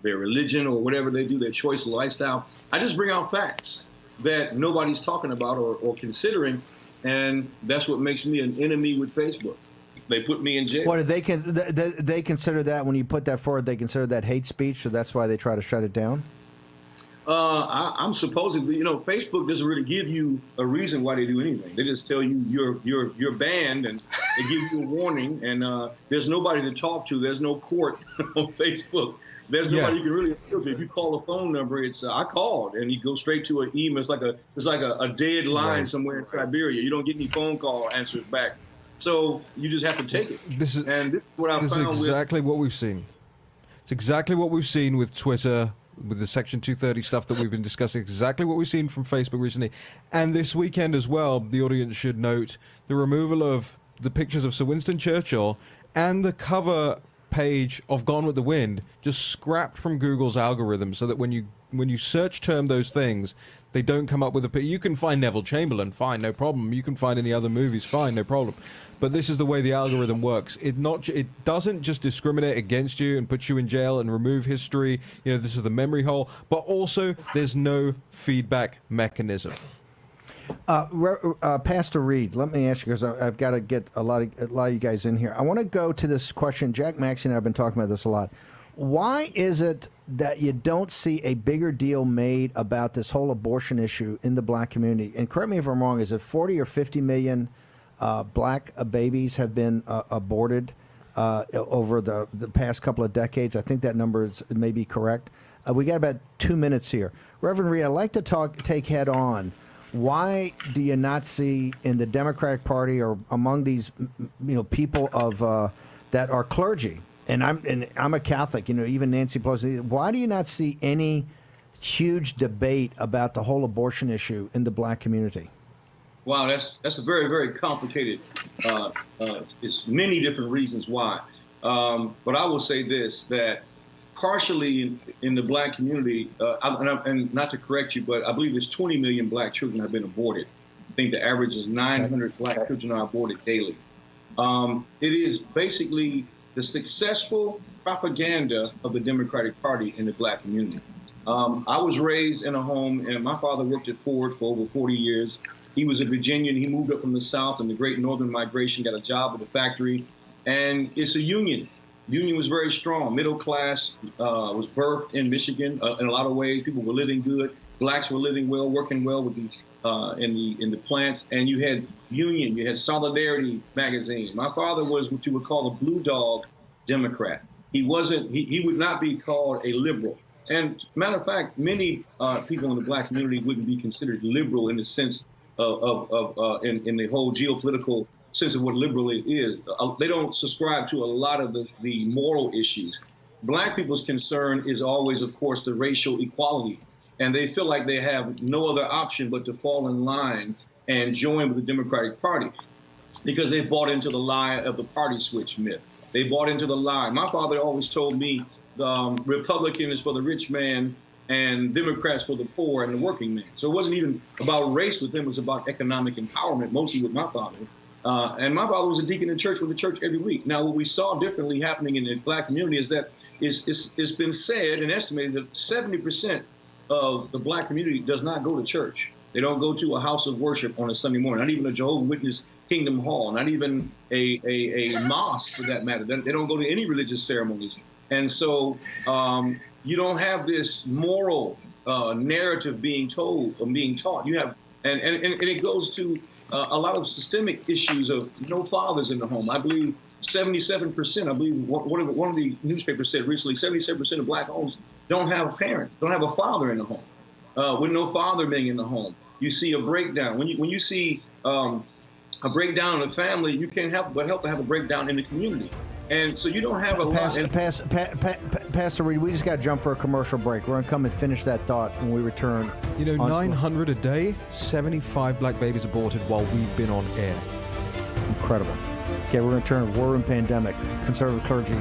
religion or whatever they do, their choice of lifestyle. I just bring out facts that nobody's talking about or considering, and that's what makes me an enemy with Facebook. They put me in jail. What, they consider that, when you put that forward, they consider that hate speech, so that's why they try to shut it down? I'm supposedly, Facebook doesn't really give you a reason why they do anything. They just tell you you're banned, and they give you a warning, and there's nobody to talk to. There's no court on Facebook. There's nobody you can really appeal to. If you call a phone number, it's I called, and you go straight to an email. It's like a dead line somewhere in Siberia. You don't get any phone call answers back. So you just have to take it. This is what I found. This is exactly what we've seen. It's exactly what we've seen with Twitter, with the Section 230 stuff that we've been discussing, exactly what we've seen from Facebook recently. And this weekend as well, the audience should note the removal of the pictures of Sir Winston Churchill and the cover page of Gone with the Wind, just scrapped from Google's algorithm, so that when you search term those things, they don't come up with a picture. You can find Neville Chamberlain, fine, no problem. You can find any other movies, fine, no problem. But this is the way the algorithm works. It doesn't just discriminate against you and put you in jail and remove history. This is the memory hole. But also, there's no feedback mechanism. Pastor Reed, let me ask you, because I've got to get a lot of you guys in here. I want to go to this question. Jack Maxey and I have been talking about this a lot. Why is it that you don't see a bigger deal made about this whole abortion issue in the Black community? And correct me if I'm wrong, is it 40 or 50 million Black babies have been aborted over the past couple of decades? I think that number may be correct. We got about 2 minutes here. Reverend Reed, I'd like to take head on. Why do you not see in the Democratic Party or among these, people of that are clergy? And I'm a Catholic. Even Nancy Pelosi. Why do you not see any huge debate about the whole abortion issue in the black community? Wow, that's a very, very complicated. It's many different reasons why. But I will say this, that partially in the black community, and not to correct you, but I believe there's 20 million black children have been aborted. I think the average is 900 black children are aborted daily. It is basically the successful propaganda of the Democratic Party in the black community. I was raised in a home, and my father worked at Ford for over 40 years. He was a Virginian. He moved up from the South in the Great Northern Migration, got a job at a factory, and it's a union. The union was very strong. Middle class was birthed in Michigan in a lot of ways. People were living good. Blacks were living well, working well with in the plants. And you had union. You had Solidarity magazine. My father was what you would call a blue dog Democrat. He wasn't. He would not be called a liberal. And matter of fact, many people in the black community wouldn't be considered liberal in the sense in the whole geopolitical sense of what liberal it is. They don't subscribe to a lot of the moral issues. Black people's concern is always, of course, the racial equality. And they feel like they have no other option but to fall in line and join with the Democratic Party because they've bought into the lie of the party switch myth. They bought into the lie. My father always told me Republican is for the rich man and Democrats for the poor and the working man. So it wasn't even about race with them. It was about economic empowerment, mostly with my father. And my father was a deacon in church with the church every week. Now, what we saw differently happening in the black community is that it's been said and estimated that 70% of the black community does not go to church. They don't go to a house of worship on a Sunday morning, not even a Jehovah's Witness Kingdom Hall, not even a mosque for that matter. They don't go to any religious ceremonies. And so you don't have this moral narrative being told or being taught. You have, and it goes to a lot of systemic issues of no fathers in the home. I believe 77%, I believe one of the newspapers said recently, 77% of black homes don't have parents, don't have a father in the home, with no father being in the home. You see a breakdown. When you see a breakdown in the family, you can't help but help to have a breakdown in the community. And so you don't have a Pastor Reed, we just got to jump for a commercial break. We're going to come and finish that thought when we return. 900 a day, 75 black babies aborted while we've been on air. Incredible. Okay, we're going to turn to War Room Pandemic, Conservative Clergy,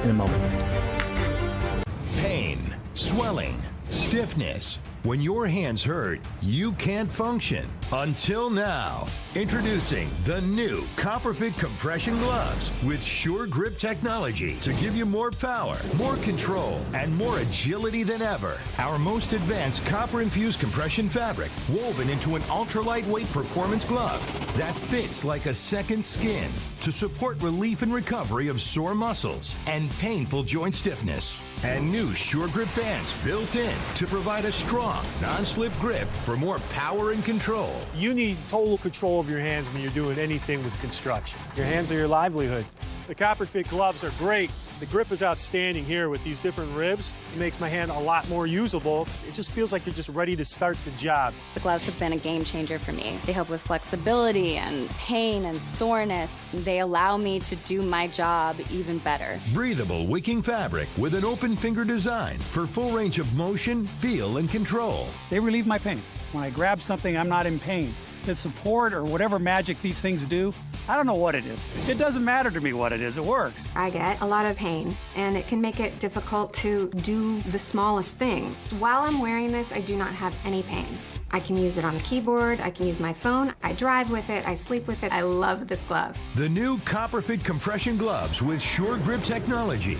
in a moment. Pain, swelling, stiffness. When your hands hurt, you can't function. Until now. Introducing the new Copperfit compression gloves with Sure Grip technology to give you more power, more control, and more agility than ever. Our most advanced copper-infused compression fabric woven into an ultra-lightweight performance glove that fits like a second skin to support relief and recovery of sore muscles and painful joint stiffness. And new Sure Grip bands built in to provide a strong, non-slip grip for more power and control. You need total control of your hands when you're doing anything with construction. Your hands are your livelihood. The Copperfit gloves are great. The grip is outstanding here with these different ribs. It makes my hand a lot more usable. It just feels like you're just ready to start the job. The gloves have been a game changer for me. They help with flexibility and pain and soreness. They allow me to do my job even better. Breathable wicking fabric with an open finger design for full range of motion, feel, and control. They relieve my pain. When I grab something, I'm not in pain. The support or whatever magic these things do, I don't know what it is. It doesn't matter to me what it is. It works. I get a lot of pain, and it can make it difficult to do the smallest thing. While I'm wearing this, I do not have any pain. I can use it on the keyboard. I can use my phone. I drive with it. I sleep with it. I love this glove. The new Copperfit compression gloves with Sure Grip technology.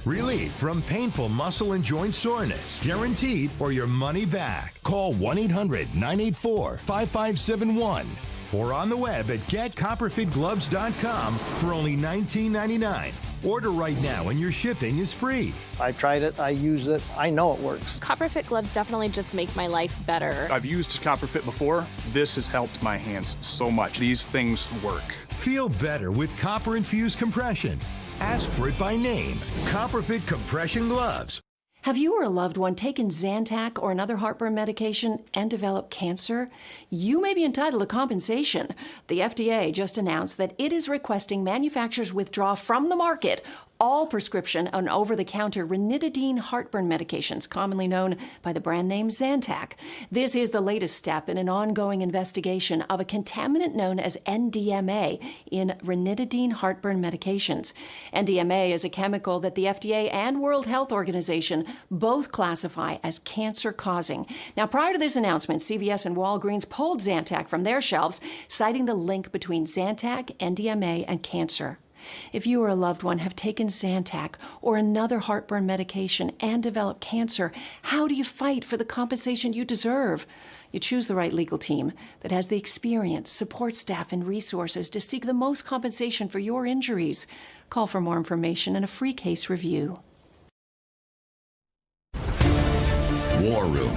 Relief from painful muscle and joint soreness. Guaranteed or your money back. Call 1-800-984-5571 or on the web at getcopperfitgloves.com for only $19.99. Order right now and your shipping is free. I've tried it. I use it. I know it works. Copperfit gloves definitely just make my life better. I've used Copperfit before. This has helped my hands so much. These things work. Feel better with copper-infused compression. Ask for it by name. Copperfit compression gloves. Have you or a loved one taken Zantac or another heartburn medication and developed cancer? You may be entitled to compensation. The FDA just announced that it is requesting manufacturers withdraw from the market all prescription and over-the-counter ranitidine heartburn medications, commonly known by the brand name Zantac. This is the latest step in an ongoing investigation of a contaminant known as NDMA in ranitidine heartburn medications. NDMA is a chemical that the FDA and World Health Organization both classify as cancer-causing. Now, prior to this announcement, CVS and Walgreens pulled Zantac from their shelves, citing the link between Zantac, NDMA, and cancer. If you or a loved one have taken Zantac or another heartburn medication and developed cancer, how do you fight for the compensation you deserve? You choose the right legal team that has the experience, support staff, and resources to seek the most compensation for your injuries. Call for more information and a free case review. War Room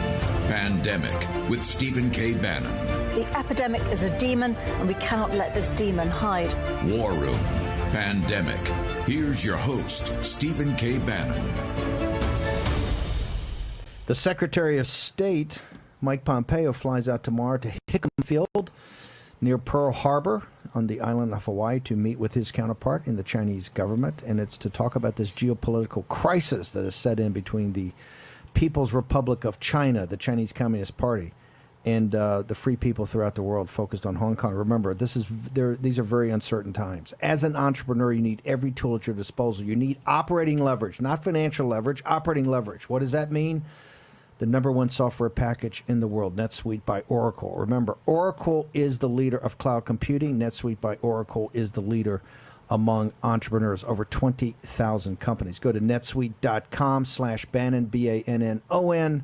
Pandemic with Stephen K. Bannon. The epidemic is a demon, and we cannot let this demon hide. War Room Pandemic. Here's your host, Stephen K. Bannon. The Secretary of State, Mike Pompeo, flies out tomorrow to Hickam Field near Pearl Harbor on the island of Hawaii to meet with his counterpart in the Chinese government. And it's to talk about this geopolitical crisis that is set in between the People's Republic of China, the Chinese Communist Party, and the free people throughout the world focused on Hong Kong. Remember, these are very uncertain times. As an entrepreneur, you need every tool at your disposal. You need operating leverage, not financial leverage, operating leverage. What does that mean? The number one software package in the world, NetSuite by Oracle. Remember, Oracle is the leader of cloud computing. NetSuite by Oracle is the leader among entrepreneurs, over 20,000 companies. Go to netsuite.com/Bannon, Bannon,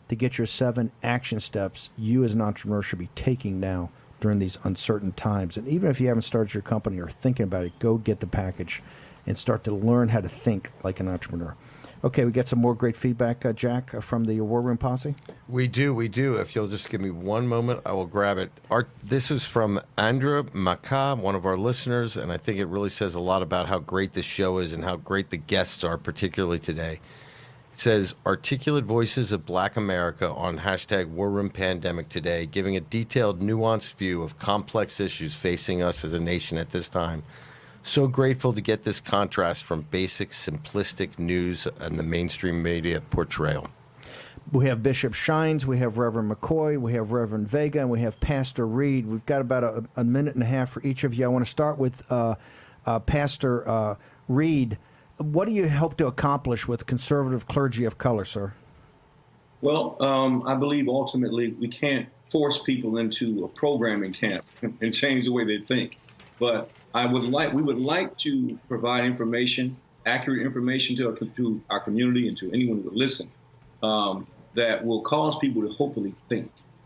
to get your 7 action steps you as an entrepreneur should be taking now during these uncertain times. And even if you haven't started your company or thinking about it, go get the package and start to learn how to think like an entrepreneur. Okay, we get some more great feedback, Jack, from the War Room Posse. We do. If you'll just give me one moment, I will grab it. This is from Andra Maka, one of our listeners, and I think it really says a lot about how great this show is and how great the guests are, particularly today. It says, articulate voices of Black America on #War Room Pandemic today, giving a detailed, nuanced view of complex issues facing us as a nation at this time. So grateful to get this contrast from basic, simplistic news and the mainstream media portrayal. We have Bishop Shines, we have Reverend McCoy, we have Reverend Vega, and we have Pastor Reed. We've got about a minute and a half for each of you. I want to start with Pastor Reed. What do you hope to accomplish with conservative clergy of color, sir? Well, I believe ultimately we can't force people into a programming camp and change the way they think. But we would like to provide information, accurate information to our community and to anyone who would listen, that will cause people to hopefully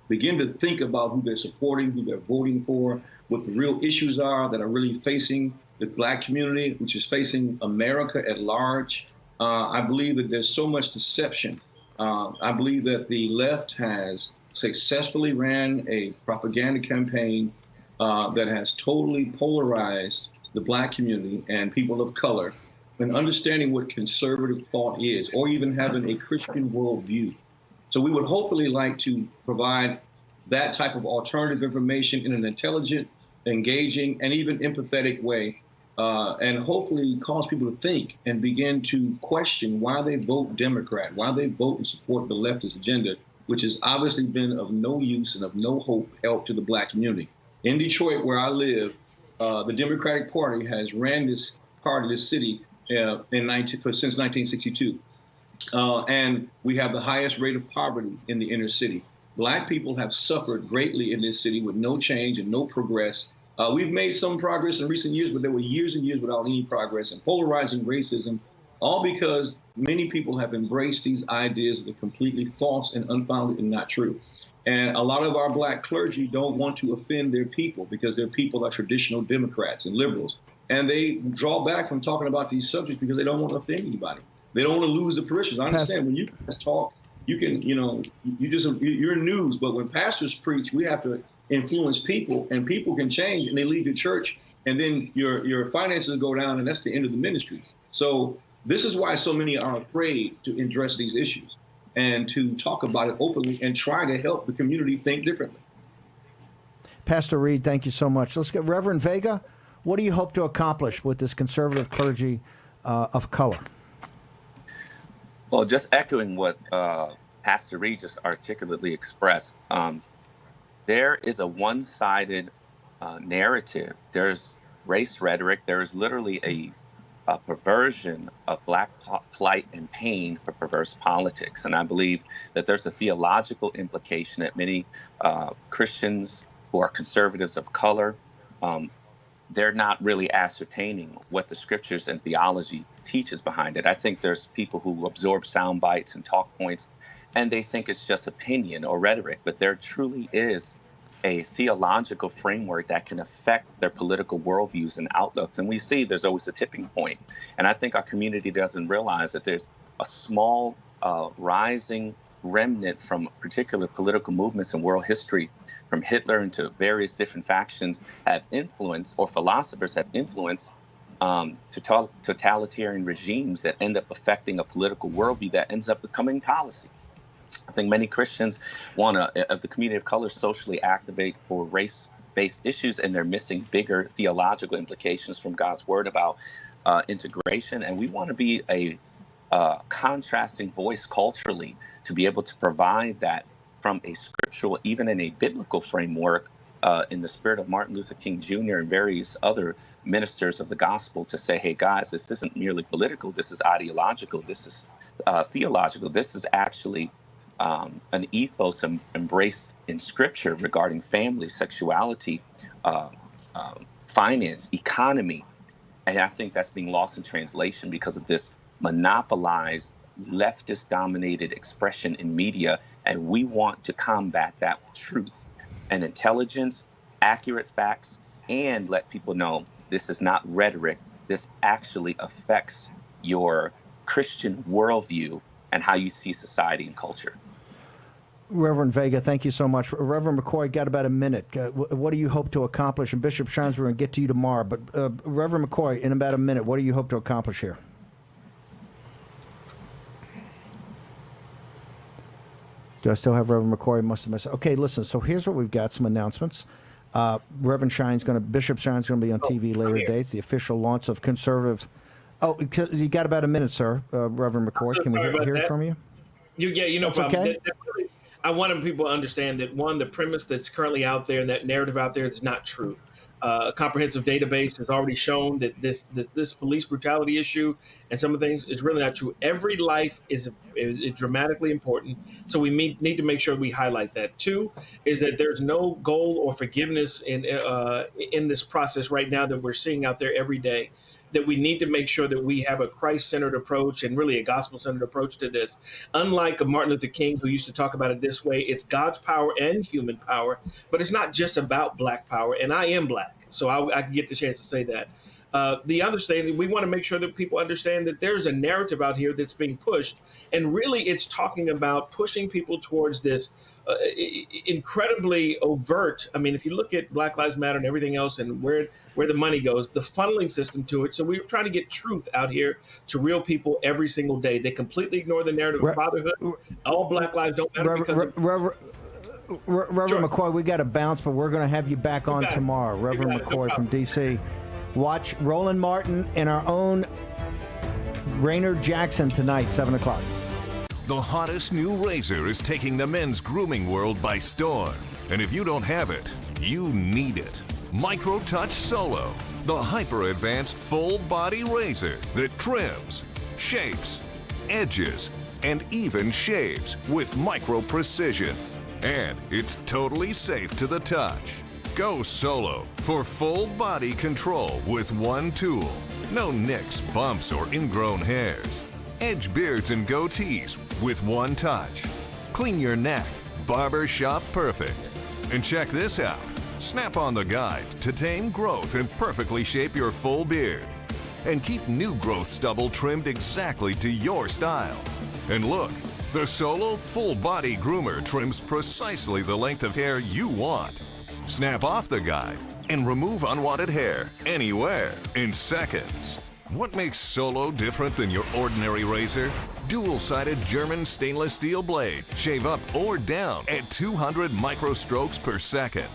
begin to think about who they're supporting, who they're voting for, what the real issues are that are really facing the Black community, which is facing America at large. I believe that there's so much deception. I believe that the left has successfully ran a propaganda campaign that has totally polarized the Black community and people of color, and understanding what conservative thought is, or even having a Christian worldview. So we would hopefully like to provide that type of alternative information in an intelligent, engaging, and even empathetic way, and hopefully cause people to think and begin to question why they vote Democrat, why they vote and support the leftist agenda, which has obviously been of no use and of no help to the Black community. In Detroit, where I live, the Democratic Party has ran this part of this city since 1962. And we have the highest rate of poverty in the inner city. Black people have suffered greatly in this city with no change and no progress. We've made some progress in recent years, but there were years and years without any progress, and polarizing racism, all because many people have embraced these ideas that are completely false and unfounded and not true. And a lot of our Black clergy don't want to offend their people because their people are traditional Democrats and liberals. And they draw back from talking about these subjects because they don't want to offend anybody. They don't want to lose the parishioners. I understand when you guys talk, you can, you're news. But when pastors preach, we have to influence people, and people can change and they leave the church, and then your finances go down, and that's the end of the ministry. So This is why so many are afraid to address these issues and to talk about it openly and try to help the community think differently. Pastor Reed, thank you so much. Let's get Reverend Vega. What do you hope to accomplish with this conservative clergy of color? Well, just echoing what Pastor Reed just articulately expressed, there is a one-sided narrative. There's race rhetoric. There's literally a perversion of Black plight and pain for perverse politics. And I believe that there's a theological implication that many Christians who are conservatives of color, they're not really ascertaining what the scriptures and theology teaches behind it. I think there's people who absorb sound bites and talk points, and they think it's just opinion or rhetoric, but there truly is a theological framework that can affect their political worldviews and outlooks. And we see there's always a tipping point. And I think our community doesn't realize that there's a small rising remnant from particular political movements in world history, from Hitler into various different factions, have influenced, or philosophers have influenced totalitarian regimes that end up affecting a political worldview that ends up becoming policy. I think many Christians want to, of the community of color, socially activate for race-based issues, and they're missing bigger theological implications from God's word about integration. And we want to be a contrasting voice culturally to be able to provide that from a scriptural, even in a biblical framework, in the spirit of Martin Luther King Jr. and various other ministers of the gospel, to say, hey, guys, this isn't merely political. This is ideological. This is theological. This is actually an ethos embraced in Scripture regarding family, sexuality, finance, economy. And I think that's being lost in translation because of this monopolized, leftist-dominated expression in media. And we want to combat that with truth and intelligence, accurate facts, and let people know this is not rhetoric. This actually affects your Christian worldview and how you see society and culture. Reverend Vega, thank you so much. Reverend McCoy, got about a minute. What do you hope to accomplish? And Bishop Shines, we're going to get to you tomorrow. But Reverend McCoy, in about a minute, what do you hope to accomplish here? Do I still have Reverend McCoy? Must have missed it. Okay, listen, so here's what we've got, some announcements. Bishop Shine's going to be on TV later today. It's the official launch of conservative. Oh, you got about a minute, sir, Reverend McCoy. Can we hear it from you? No problem. Okay. I want people to understand that, one, the premise that's currently out there and that narrative out there is not true. A comprehensive database has already shown that this police brutality issue and some of the things is really not true. Every life is dramatically important, so we need to make sure we highlight that. Two is that there's no goal or forgiveness in this process right now that we're seeing out there every day, that we need to make sure that we have a Christ-centered approach and really a gospel-centered approach to this. Unlike Martin Luther King, who used to talk about it this way, it's God's power and human power, but it's not just about Black power, and I am Black, so I can get the chance to say that. The other thing, we want to make sure that people understand that there's a narrative out here that's being pushed, and really it's talking about pushing people towards this incredibly overt. I mean, if you look at Black Lives Matter and everything else and where the money goes, the funneling system to it. So we're trying to get truth out here to real people every single day. They completely ignore the narrative of fatherhood. All Black lives don't matter Reverend McCoy, we got to bounce, but we're going to have you back on tomorrow. Reverend McCoy from D.C. Watch Roland Martin and our own Raynard Jackson tonight, 7 o'clock. The hottest new razor is taking the men's grooming world by storm. And if you don't have it, you need it. MicroTouch Solo, the hyper-advanced full-body razor that trims, shapes, edges, and even shaves with micro-precision. And it's totally safe to the touch. Go solo for full-body control with one tool. No nicks, bumps, or ingrown hairs. Edge beards and goatees with one touch. Clean your neck, barber shop perfect. And check this out. Snap on the guide to tame growth and perfectly shape your full beard. And keep new growth stubble trimmed exactly to your style. And look, the Solo Full Body Groomer trims precisely the length of hair you want. Snap off the guide and remove unwanted hair anywhere in seconds. What makes Solo different than your ordinary razor? Dual-sided German stainless steel blade. Shave up or down at 200 microstrokes per second.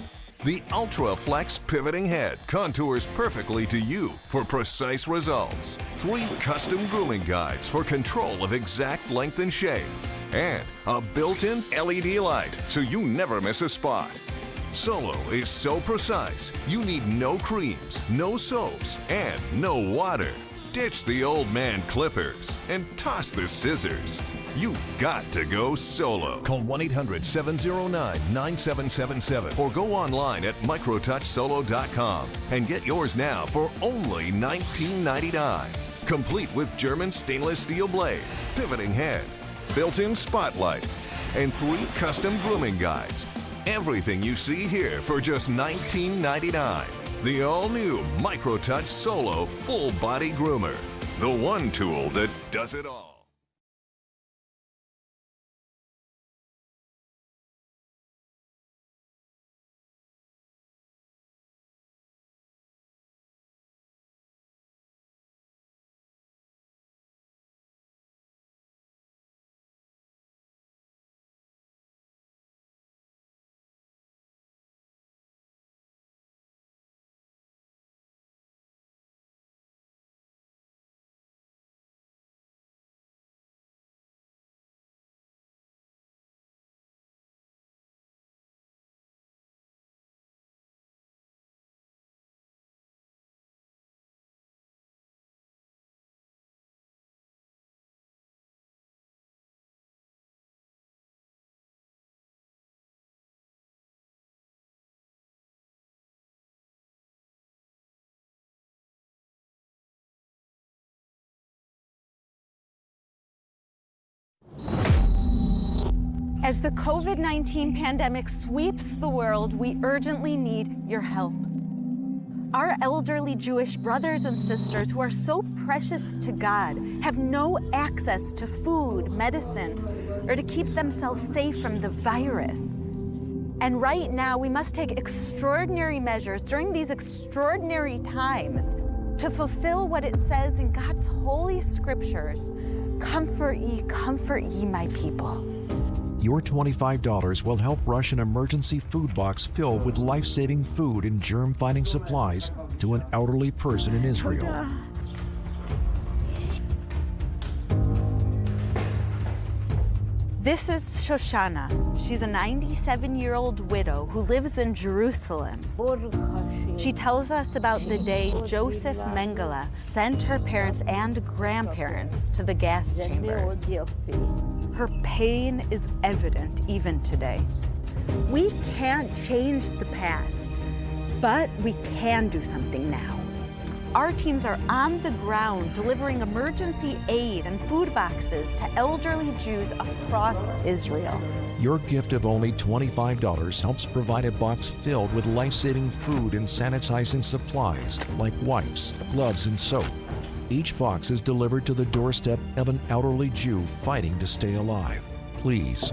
The Ultra Flex pivoting head contours perfectly to you for precise results. 3 custom grooming guides for control of exact length and shape. And a built-in LED light so you never miss a spot. Solo is so precise, you need no creams, no soaps, and no water. Ditch the old man clippers and toss the scissors. You've got to go Solo. Call 1-800-709-9777 Or go online at microtouchsolo.com and get yours now for only $19.99. Complete with German stainless steel blade, pivoting head, built-in spotlight, and 3 custom grooming guides. Everything you see here for just $19.99. The all-new MicroTouch Solo Full Body Groomer. The one tool that does it all. As the COVID-19 pandemic sweeps the world, we urgently need your help. Our elderly Jewish brothers and sisters who are so precious to God have no access to food, medicine, or to keep themselves safe from the virus. And right now, we must take extraordinary measures during these extraordinary times to fulfill what it says in God's holy scriptures, comfort ye, my people. Your $25 will help rush an emergency food box filled with life-saving food and germ-fighting supplies to an elderly person in Israel. This is Shoshana. She's a 97-year-old widow who lives in Jerusalem. She tells us about the day Joseph Mengele sent her parents and grandparents to the gas chambers. Her pain is evident even today. We can't change the past, but we can do something now. Our teams are on the ground delivering emergency aid and food boxes to elderly Jews across Israel. Your gift of only $25 helps provide a box filled with life-saving food and sanitizing supplies like wipes, gloves, and soap. Each box is delivered to the doorstep of an elderly Jew fighting to stay alive. Please